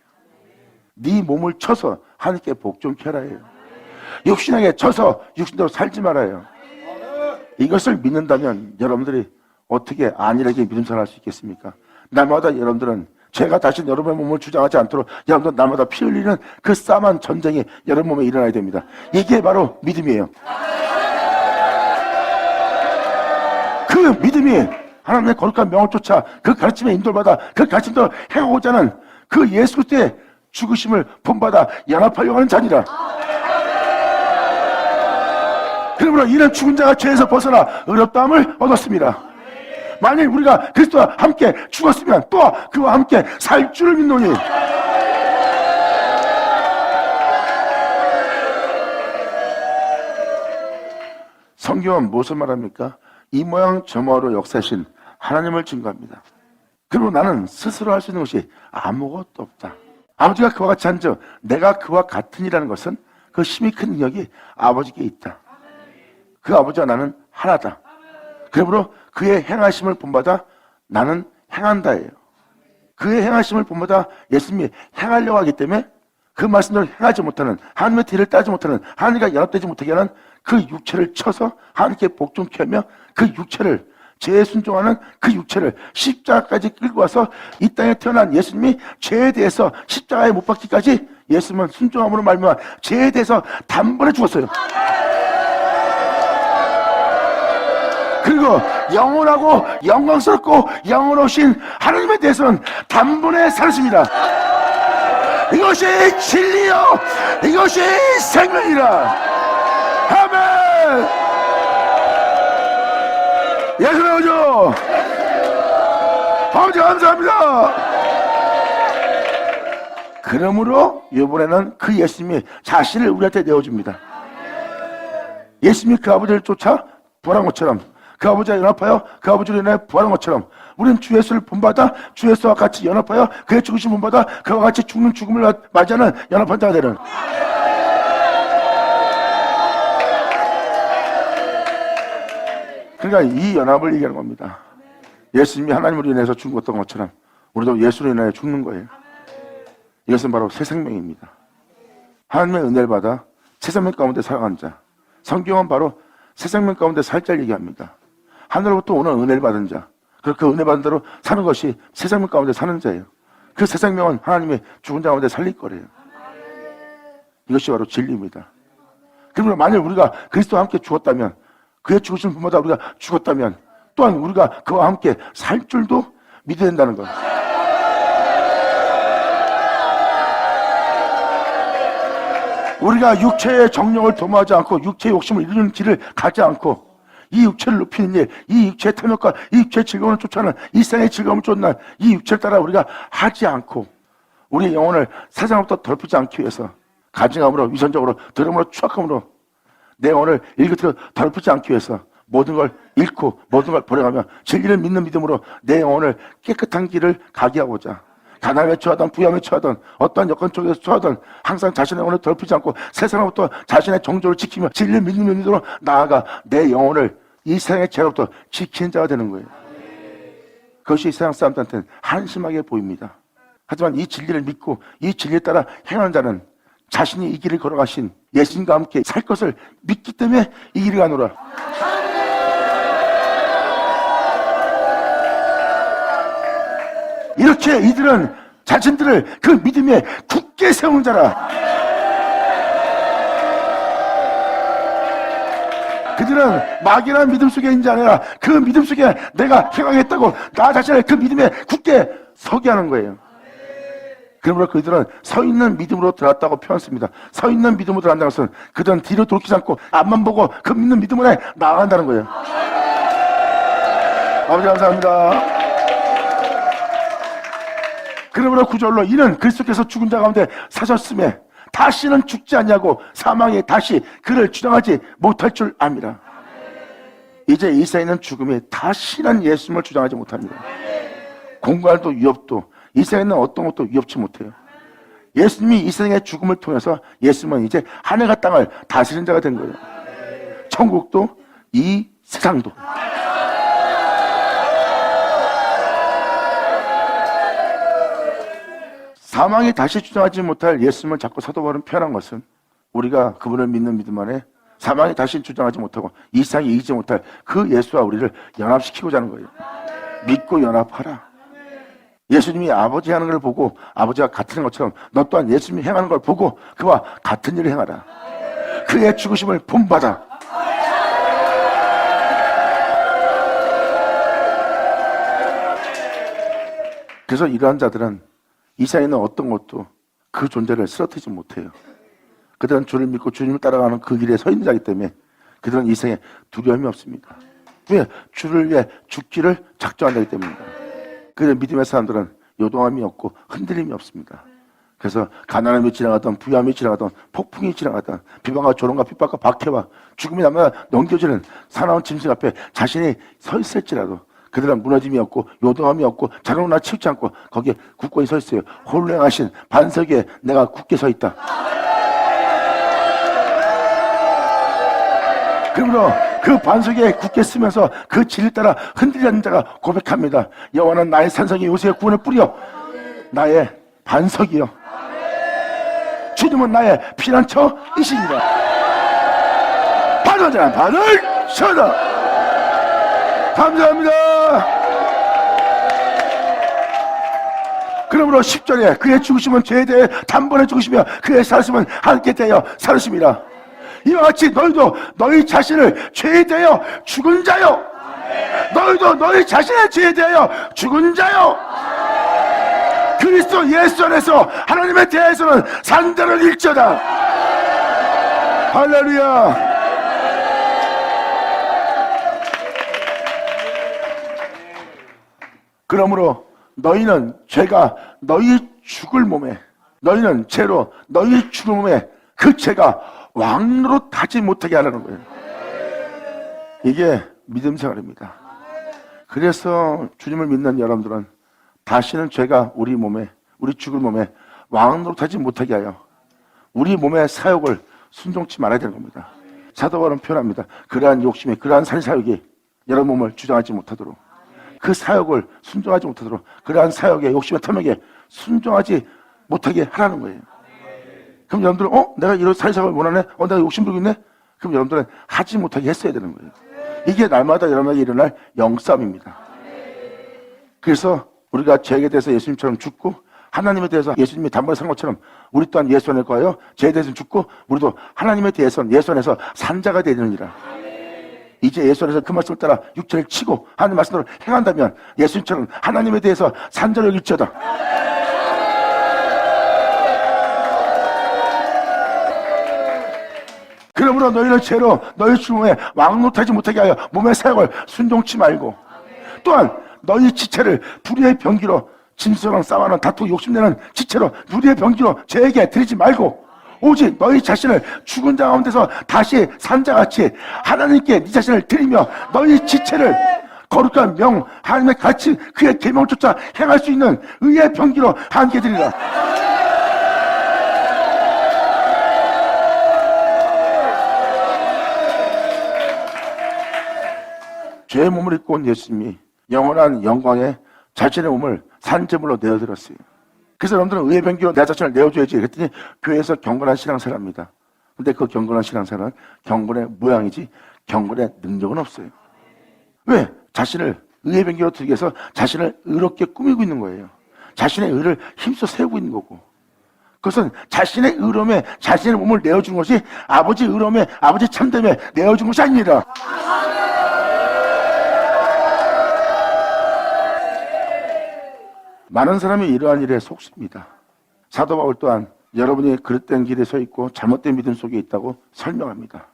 네 몸을 쳐서 하나님께 복종케 하라 해요. 육신에게 쳐서 육신대로 살지 말아요. 이것을 믿는다면 여러분들이 어떻게 안일하게 믿음 생활할 수 있겠습니까? 날마다 여러분들은 죄가 다시 여러분의 몸을 주장하지 않도록 여러분들 날마다 피 흘리는 그 싸움한 전쟁이 여러분 몸에 일어나야 됩니다. 이게 바로 믿음이에요. 그 믿음이 하나님의 거룩한 명을 쫓아 그 가르침에 인도를 받아 그 가르침대로 행하고자 하는 그 예수 그리스도의 죽으심을 본받아 연합하려고 하는 자니라. 그러므로 이는 죽은 자가 죄에서 벗어나 의롭다함을 얻었습니다. 만일 우리가 그리스도와 함께 죽었으면 또 그와 함께 살 줄을 믿노니 성경은 무엇을 말합니까? 이 모양 저 모양으로 역사하신 하나님을 증거합니다. 그리고 나는 스스로 할 수 있는 것이 아무것도 없다. 아버지가 그와 같이 한즉 내가 그와 같으니라는 것은 그 힘이 큰 능력이 아버지께 있다. 그 아버지와 나는 하나다. 그러므로 그의 행하심을 본받아 나는 행한다예요. 그의 행하심을 본받아 예수님이 행하려고 하기 때문에 그 말씀대로 행하지 못하는, 하나님의 뒤를 따지 못하는, 하나님과 연합되지 못하게 하는 그 육체를 쳐서 하나님께 복종케 하며 그 육체를, 죄에 순종하는 그 육체를 십자가까지 끌고 와서 이 땅에 태어난 예수님이 죄에 대해서 십자가에 못 박기까지 예수님은 순종함으로 말미암아 죄에 대해서 단번에 죽었어요. 그리고 영원하고 영광스럽고 영원하신 하나님에 대해서는 단번에 살았습니다. 이것이 진리요, 이것이 생명이라. 아멘. 예수님 오죠. 아버지 감사합니다. 그러므로 이번에는 그 예수님이 자신을 우리한테 내어줍니다. 예수님이 그 아버지를 쫓아 부활한 것처럼, 그 아버지와 연합하여 그 아버지로 인해 부활한 것처럼 우리는 주 예수를 본받아 주 예수와 같이 연합하여 그의 죽으심 본받아 그와 같이 죽는 죽음을 맞이하는 연합한 자가 되는. 그러니까 이 연합을 얘기하는 겁니다. 예수님이 하나님으로 인해서 죽었던 것처럼 우리도 예수로 인하여 죽는 거예요. 이것은 바로 새 생명입니다. 하나님의 은혜를 받아 새 생명 가운데 살아간 자. 성경은 바로 새 생명 가운데 살 자를 얘기합니다. 하늘로부터 오는 은혜를 받은 자, 그 은혜 받은 대로 사는 것이 새 생명 가운데 사는 자예요. 그 새 생명은 하나님이 죽은 자 가운데 살릴 거래요. 이것이 바로 진리입니다. 그러면 만일 우리가 그리스도와 함께 죽었다면, 그의 죽으신 분마다 우리가 죽었다면 또한 우리가 그와 함께 살 줄도 믿어야 된다는 거예요. 우리가 육체의 정욕을 도모하지 않고 육체의 욕심을 이루는 길을 가지 않고 이 육체를 높이는 일, 이 육체의 탐욕과 이 육체의 즐거움을 쫓아는 이 세상의 즐거움을 쫓는 이 육체를 따라 우리가 하지 않고 우리의 영혼을 세상으로부터 더럽히지 않기 위해서 가증함으로, 위선적으로, 더러움으로, 추악함으로 내 영혼을 일그트려 더럽히지 않기 위해서 모든 걸 잃고 모든 걸 버려가며 진리를 믿는 믿음으로 내 영혼을 깨끗한 길을 가게 하고자, 가난에 처하던 부양에 처하던 어떠한 여건 속에서 처하던 항상 자신의 영혼을 더럽히지 않고 세상으로부터 자신의 정조를 지키며 진리를 믿는 믿음으로 나아가 내 영혼을 이 세상의 죄로부터 지키는 자가 되는 거예요. 그것이 이 세상 사람들한테는 한심하게 보입니다. 하지만 이 진리를 믿고 이 진리에 따라 행하는 자는 자신이 이 길을 걸어가신 예수님과 함께 살 것을 믿기 때문에 이 길을 가노라. 이렇게 이들은 자신들을 그 믿음에 굳게 세운 자라. 그들은 막연한 믿음 속에 있는 자 아니라 그 믿음 속에 내가 행하겠다고 나 자신을 그 믿음에 굳게 서게 하는 거예요. 그러므로 그들은 서 있는 믿음으로 들어갔다고 표현했습니다. 서 있는 믿음으로 들어간다는 것은 그들은 뒤로 돌이키지 않고 앞만 보고 그 믿는 믿음으로 나아간다는 거예요. 아버지 감사합니다. 그러므로 구절로 이는 그리스도께서 죽은 자 가운데 사셨음에 다시는 죽지 않냐고 사망이 다시 그를 주장하지 못할 줄 압니다. 이제 이 세상에는 죽음이 다시는 예수님을 주장하지 못합니다. 공갈도 위협도 이 세상에는 어떤 것도 위협치 못해요. 예수님이 이 세상의 죽음을 통해서 예수님은 이제 하늘과 땅을 다스리는 자가 된 거예요. 천국도 이 세상도. 사망이 다시 주장하지 못할 예수님을 자꾸 사도 바울은 표현한 것은 우리가 그분을 믿는 믿음 안에 사망이 다시 주장하지 못하고 이 세상이 이기지 못할 그 예수와 우리를 연합시키고자 하는 거예요. 믿고 연합하라. 예수님이 아버지 하는 걸 보고 아버지와 같은 것처럼 너 또한 예수님이 행하는 걸 보고 그와 같은 일을 행하라. 그의 죽으심을 본받아. 그래서 이러한 자들은 이 세상에 있는 어떤 것도 그 존재를 쓰러뜨리지 못해요. 그들은 주를 믿고 주님을 따라가는 그 길에 서 있는 자이기 때문에 그들은 이 세상에 두려움이 없습니다. 왜? 주를 위해 죽기를 작정한다기 때문입니다. 그들 믿음의 사람들은 요동함이 없고 흔들림이 없습니다. 그래서 가난함이 지나가던 부유함이 지나가던 폭풍이 지나가던 비방과 조롱과 핍박과 박해와 죽음이 남아 넘겨지는 사나운 짐승 앞에 자신이 서 있을지라도 그들은 무너짐이 없고 요동함이 없고 자로나 치우지 않고 거기에 굳건히 서 있어요. 홀로 행하신 반석에 내가 굳게 서 있다. 그러므로 그 반석에 굳게 쓰면서 그 진리를 따라 흔들리지 않는 자가 고백합니다. 여호와는 나의 산성이 요새의 구원의 뿌리요 나의 반석이요 주님은 나의 피난처이시니라. 받아자 받을 쳐다. 감사합니다. 그러므로 10절에 그의 죽으심은 죄에 대해 단번에 죽으시며 그의 살으심은 함께 되어 살으심이라. 이와 같이 너희도 너희 자신을 죄에 대하여 죽은 자요 너희도 너희 자신의 죄에 대하여 죽은 자요 그리스도 예수 안에서 하나님에 대해서는 산자를 일쩌다. 할렐루야. 그러므로 너희는 죄가 너희 죽을 몸에 너희는 죄로 너희 죽을 몸에 그 죄가 왕노릇하지 못하게 하라는 거예요. 이게 믿음 생활입니다. 그래서 주님을 믿는 여러분들은 다시는 죄가 우리 몸에 우리 죽을 몸에 왕노릇하지 못하게 하여 우리 몸의 사욕을 순종치 말아야 되는 겁니다. 사도 바울은 표현합니다. 그러한 욕심이 그러한 살사욕이 여러분 몸을 주장하지 못하도록 그 사욕을 순종하지 못하도록 그러한 사욕의 욕심의 탐욕에 순종하지 못하게 하라는 거예요. 그럼 여러분들은 내가 이런 사회사업을 원하네? 내가 욕심 부리고 있네? 그럼 여러분들은 하지 못하게 했어야 되는 거예요. 이게 날마다 여러분에게 일어날 영싸움입니다. 그래서 우리가 죄에 대해서 예수님처럼 죽고 하나님에 대해서 예수님이 단번에 산 것처럼 우리 또한 예수 안에 거하여 죄에 대해서는 죽고 우리도 하나님에 대해서는 예수 안에서 산자가 되느니라. 이제 예수 안에서 그 말씀을 따라 육체를 치고 하나님 말씀대로 행한다면 예수님처럼 하나님에 대해서 산자를 일쳐다. 그러므로 너희는 죄로 너희 죽음에 왕노릇하지 못하게 하여 몸의 사역을 순종치 말고 또한 너희 지체를 불의의 병기로 짐승랑 싸워하는 다투고 욕심내는 지체로 불의의 병기로 죄에게 드리지 말고 오직 너희 자신을 죽은 자 가운데서 다시 산 자같이 하나님께 네 자신을 드리며 너희 지체를 거룩한 명 하나님의 가르침 그의 계명을 쫓아 행할 수 있는 의의 병기로 함께 드리라. 죄의 몸을 입고 온 예수님이 영원한 영광에 자신의 몸을 산제물로 내어드렸어요. 그래서 여러분들은 의의 병기로 내 자신을 내어줘야지 그랬더니 교회에서 경건한 신앙생활을 합니다. 근데 그 경건한 신앙생활은 경건의 모양이지 경건의 능력은 없어요. 왜? 자신을 의의 병기로 들기 위해서 자신을 의롭게 꾸미고 있는 거예요. 자신의 의를 힘써 세우고 있는 거고 그것은 자신의 의로움에 자신의 몸을 내어준 것이 아버지 의로움에 아버지 참됨에 내어준 것이 아닙니다. 많은 사람이 이러한 일에 속습니다. 사도 바울 또한 여러분이 그릇된 길에 서 있고 잘못된 믿음 속에 있다고 설명합니다.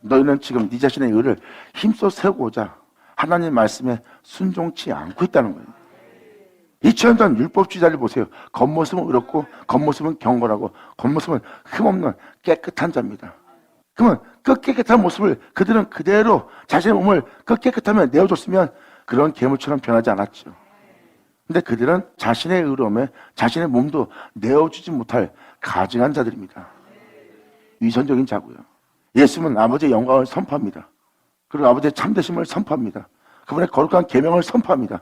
너희는 지금 네 자신의 의를 힘써 세우고자 하나님 말씀에 순종치 않고 있다는 거예요. 2000년 전 율법주의자를 보세요. 겉모습은 의롭고 겉모습은 경건하고 겉모습은 흠없는 깨끗한 자입니다. 그러면 그 깨끗한 모습을 그들은 그대로 자신의 몸을 그 깨끗함에 내어줬으면 그런 괴물처럼 변하지 않았죠. 근데 그들은 자신의 의로움에 자신의 몸도 내어주지 못할 가증한 자들입니다. 위선적인 자고요. 예수님은 아버지의 영광을 선포합니다. 그리고 아버지의 참되심을 선포합니다. 그분의 거룩한 계명을 선포합니다.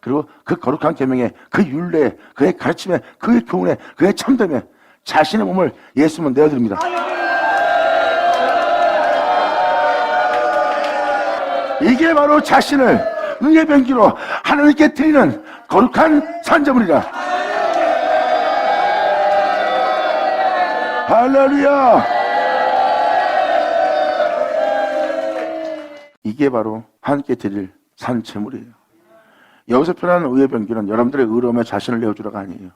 그리고 그 거룩한 계명에 그 율례에 그의 가르침에 그의 교훈에 그의 참됨에 자신의 몸을 예수님은 내어드립니다. 이게 바로 자신을 의의 병기로 하나님께 드리는 거룩한 산제물이라. 할렐루야. 이게 바로 하나님께 드릴 산제물이에요. 여기서 표현하는 의의 병기는 여러분들의 의로움에 자신을 내어주라가 아니에요.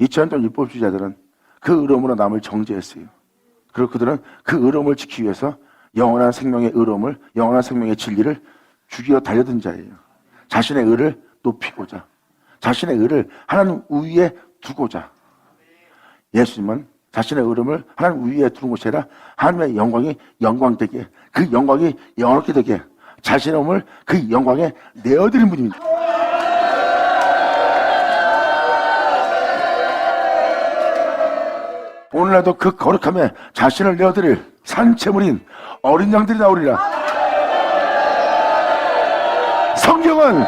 2000년 전 율법주의자들은 그 의로움으로 남을 정죄했어요. 그리고 그들은 그 의로움을 지키기 위해서 영원한 생명의 의로움을 영원한 생명의 진리를 죽이러 달려든 자예요. 자신의 의를 높이고자 자신의 의를 하나님 우위에 두고자 예수님은 자신의 의름을 하나님 위에 두는 것이 아니라 하나님의 영광이 영광되게, 그 영광이 영원하게 되게 자신의 몸을 그 영광에 내어드린 분입니다. 오늘날도 그 거룩함에 자신을 내어드릴 산채물인 어린 양들이 나오리라. 성경은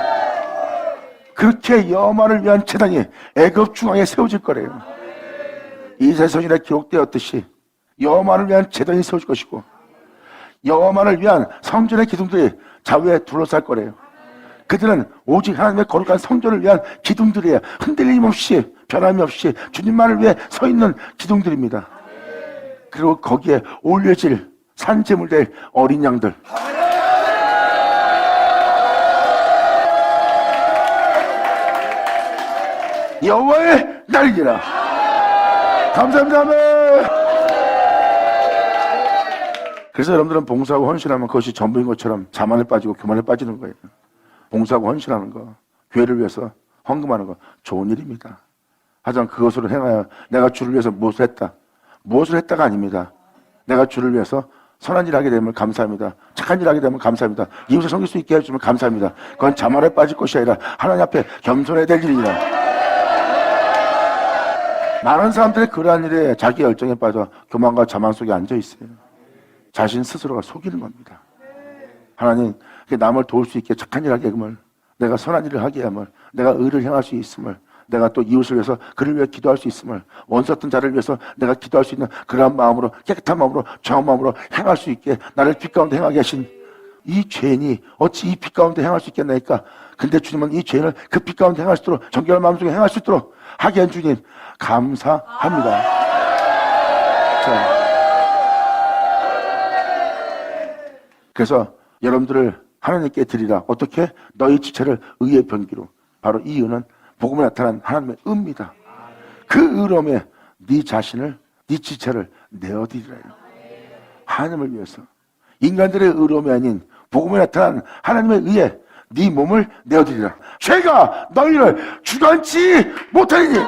그렇게 여호와를 위한 제단이 애굽 중앙에 세워질 거래요. 이사야서에 기록되었듯이 여호와를 위한 제단이 세워질 것이고 여호와를 위한 성전의 기둥들이 좌우에 둘러쌀 거래요. 그들은 오직 하나님의 거룩한 성전을 위한 기둥들이에요. 흔들림 없이 변함이 없이 주님만을 위해 서 있는 기둥들입니다. 그리고 거기에 올려질 산제물 될 어린 양들, 여호와의 날이니라. 감사합니다. 아멘. 그래서 여러분들은 봉사하고 헌신하면 그것이 전부인 것처럼 자만에 빠지고 교만에 빠지는 거예요. 봉사하고 헌신하는 거, 교회를 위해서 헌금하는 거 좋은 일입니다. 하지만 그것으로 행하여 내가 주를 위해서 무엇을 했다가 아닙니다. 내가 주를 위해서 선한 일을 하게 되면 감사합니다. 착한 일을 하게 되면 감사합니다. 이웃을 섬길 수 있게 해주면 감사합니다. 그건 자만에 빠질 것이 아니라 하나님 앞에 겸손해야 될 일이니라. 많은 사람들이 그러한 일에 자기 열정에 빠져 교만과 자만 속에 앉아 있어요. 자신 스스로가 속이는 겁니다. 하나님, 남을 도울 수 있게 착한 일을 하게 함을, 내가 선한 일을 하게 함을, 내가 의를 행할 수 있음을, 내가 또 이웃을 위해서 그를 위해 기도할 수 있음을, 원수였던 자를 위해서 내가 기도할 수 있는 그러한 마음으로, 깨끗한 마음으로, 정한 마음으로 행할 수 있게 나를 빛 가운데 행하게 하신 이 죄인이 어찌 이 빛 가운데 행할 수 있겠나이까? 근데 주님은 이 죄인을 그 빛 가운데 행할 수 있도록, 정결한 마음속에 행할 수 있도록 하게 한 주님 감사합니다. 자, 그래서 여러분들을 하나님께 드리라. 어떻게? 너희 지체를 의의 변기로. 바로 이 의는 복음에 나타난 하나님의 의입니다. 그 의로움에 네 자신을, 네 지체를 내어드리라. 하나님을 위해서. 인간들의 의로움이 아닌 복음에 나타난 하나님의 의에 네 몸을 내어드리라. 죄가 너희를 주관치 못하리니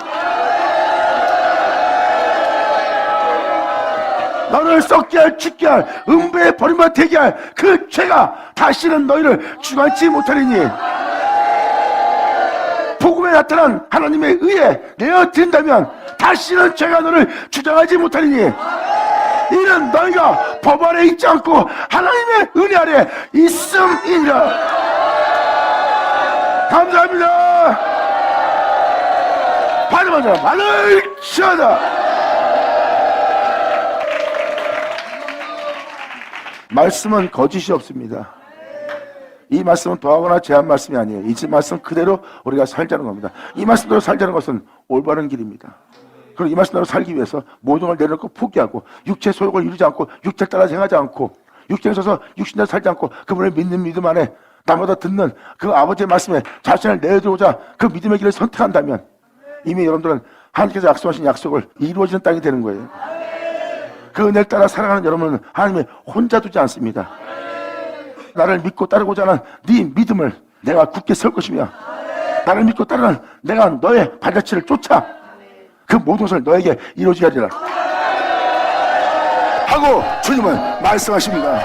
너를 썩게 할, 죽게 할, 음부에 버림받아 되게 할 그 죄가 다시는 너희를 주관치 못하리니 복음에 나타난 하나님의 의에 내어드린다면 다시는 죄가 너를 주장하지 못하리니 이는 너희가 법 아래 있지 않고 하나님의 은혜 아래 있음이니라. 감사합니다. 받으마자 말을 치하다. 말씀은 거짓이 없습니다. 이 말씀은 더하거나 제한 말씀이 아니에요. 이 말씀 그대로 우리가 살자는 겁니다. 이 말씀대로 살자는 것은 올바른 길입니다. 그리고 이 말씀대로 살기 위해서 모든 걸 내려놓고 포기하고 육체의 소욕을 이루지 않고 육체를 따라 행하지 않고 육체에 서서 육신대로 살지 않고 그분을 믿는 믿음 안에 나보다 듣는 그 아버지의 말씀에 자신을 내어들고자 그 믿음의 길을 선택한다면 이미 여러분들은 하나님께서 약속하신 약속을 이루어지는 땅이 되는 거예요. 그 은혜를 따라 살아가는 여러분은 하나님이 혼자 두지 않습니다. 나를 믿고 따르고자 하는 네 믿음을 내가 굳게 설 것이며 나를 믿고 따르는 내가 너의 발자취를 쫓아 그 모든 것을 너에게 이루어지게 하리라 하고 주님은 말씀하십니다.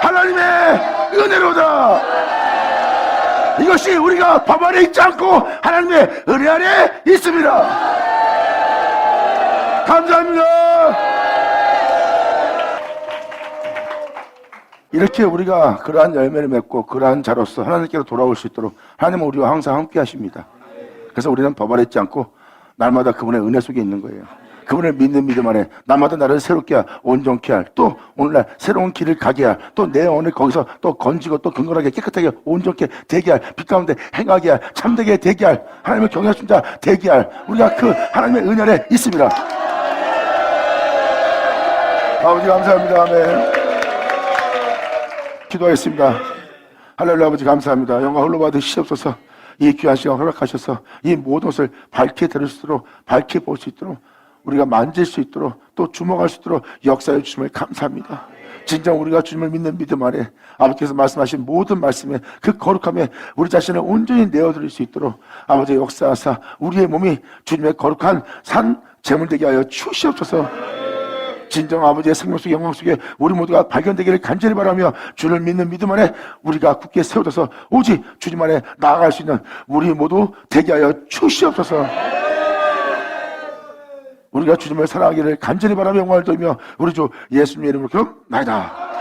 하나님의 은혜로다. 이것이 우리가 법 아래 있지 않고 하나님의 은혜 아래 있습니다. 감사합니다. 이렇게 우리가 그러한 열매를 맺고 그러한 자로서 하나님께로 돌아올 수 있도록 하나님은 우리와 항상 함께 하십니다. 그래서 우리는 법 아래 있지 않고 날마다 그분의 은혜 속에 있는 거예요. 그분을 믿는 믿음 안에 날마다 나를 새롭게 할, 온전케 할, 또 오늘날 새로운 길을 가게 할, 또 내 오늘 거기서 또 건지고 또 근건하게 깨끗하게 온전케 되게 할, 빛 가운데 행하게 할, 참되게 되게 할, 하나님을 경외하신 자 되게 할, 우리가 그 하나님의 은혜 안에 있습니다. 아버지 감사합니다. 아멘. 기도하겠습니다. 할렐루야. 아버지 감사합니다. 영광 홀로 받으시옵소서. 이 귀한 시간 허락하셔서 이 모든 것을 밝게 들을 수 있도록, 밝게 볼 수 있도록, 우리가 만질 수 있도록, 또 주목할 수 있도록 역사해 주심을 감사합니다. 진정 우리가 주님을 믿는 믿음 안에 아버지께서 말씀하신 모든 말씀에 그 거룩함에 우리 자신을 온전히 내어드릴 수 있도록 아버지 역사하사 우리의 몸이 주님의 거룩한 산 제물되게 하여 주시옵소서. 진정 아버지의 생명 속의 영광 속에 우리 모두가 발견되기를 간절히 바라며 주를 믿는 믿음 안에 우리가 굳게 세워져서 오직 주님 안에 나아갈 수 있는 우리 모두 되게 하여 주시옵소서. 우리가 주님을 사랑하기를 간절히 바라며 영광을 돌며 우리 주 예수님의 이름으로 기도합니다.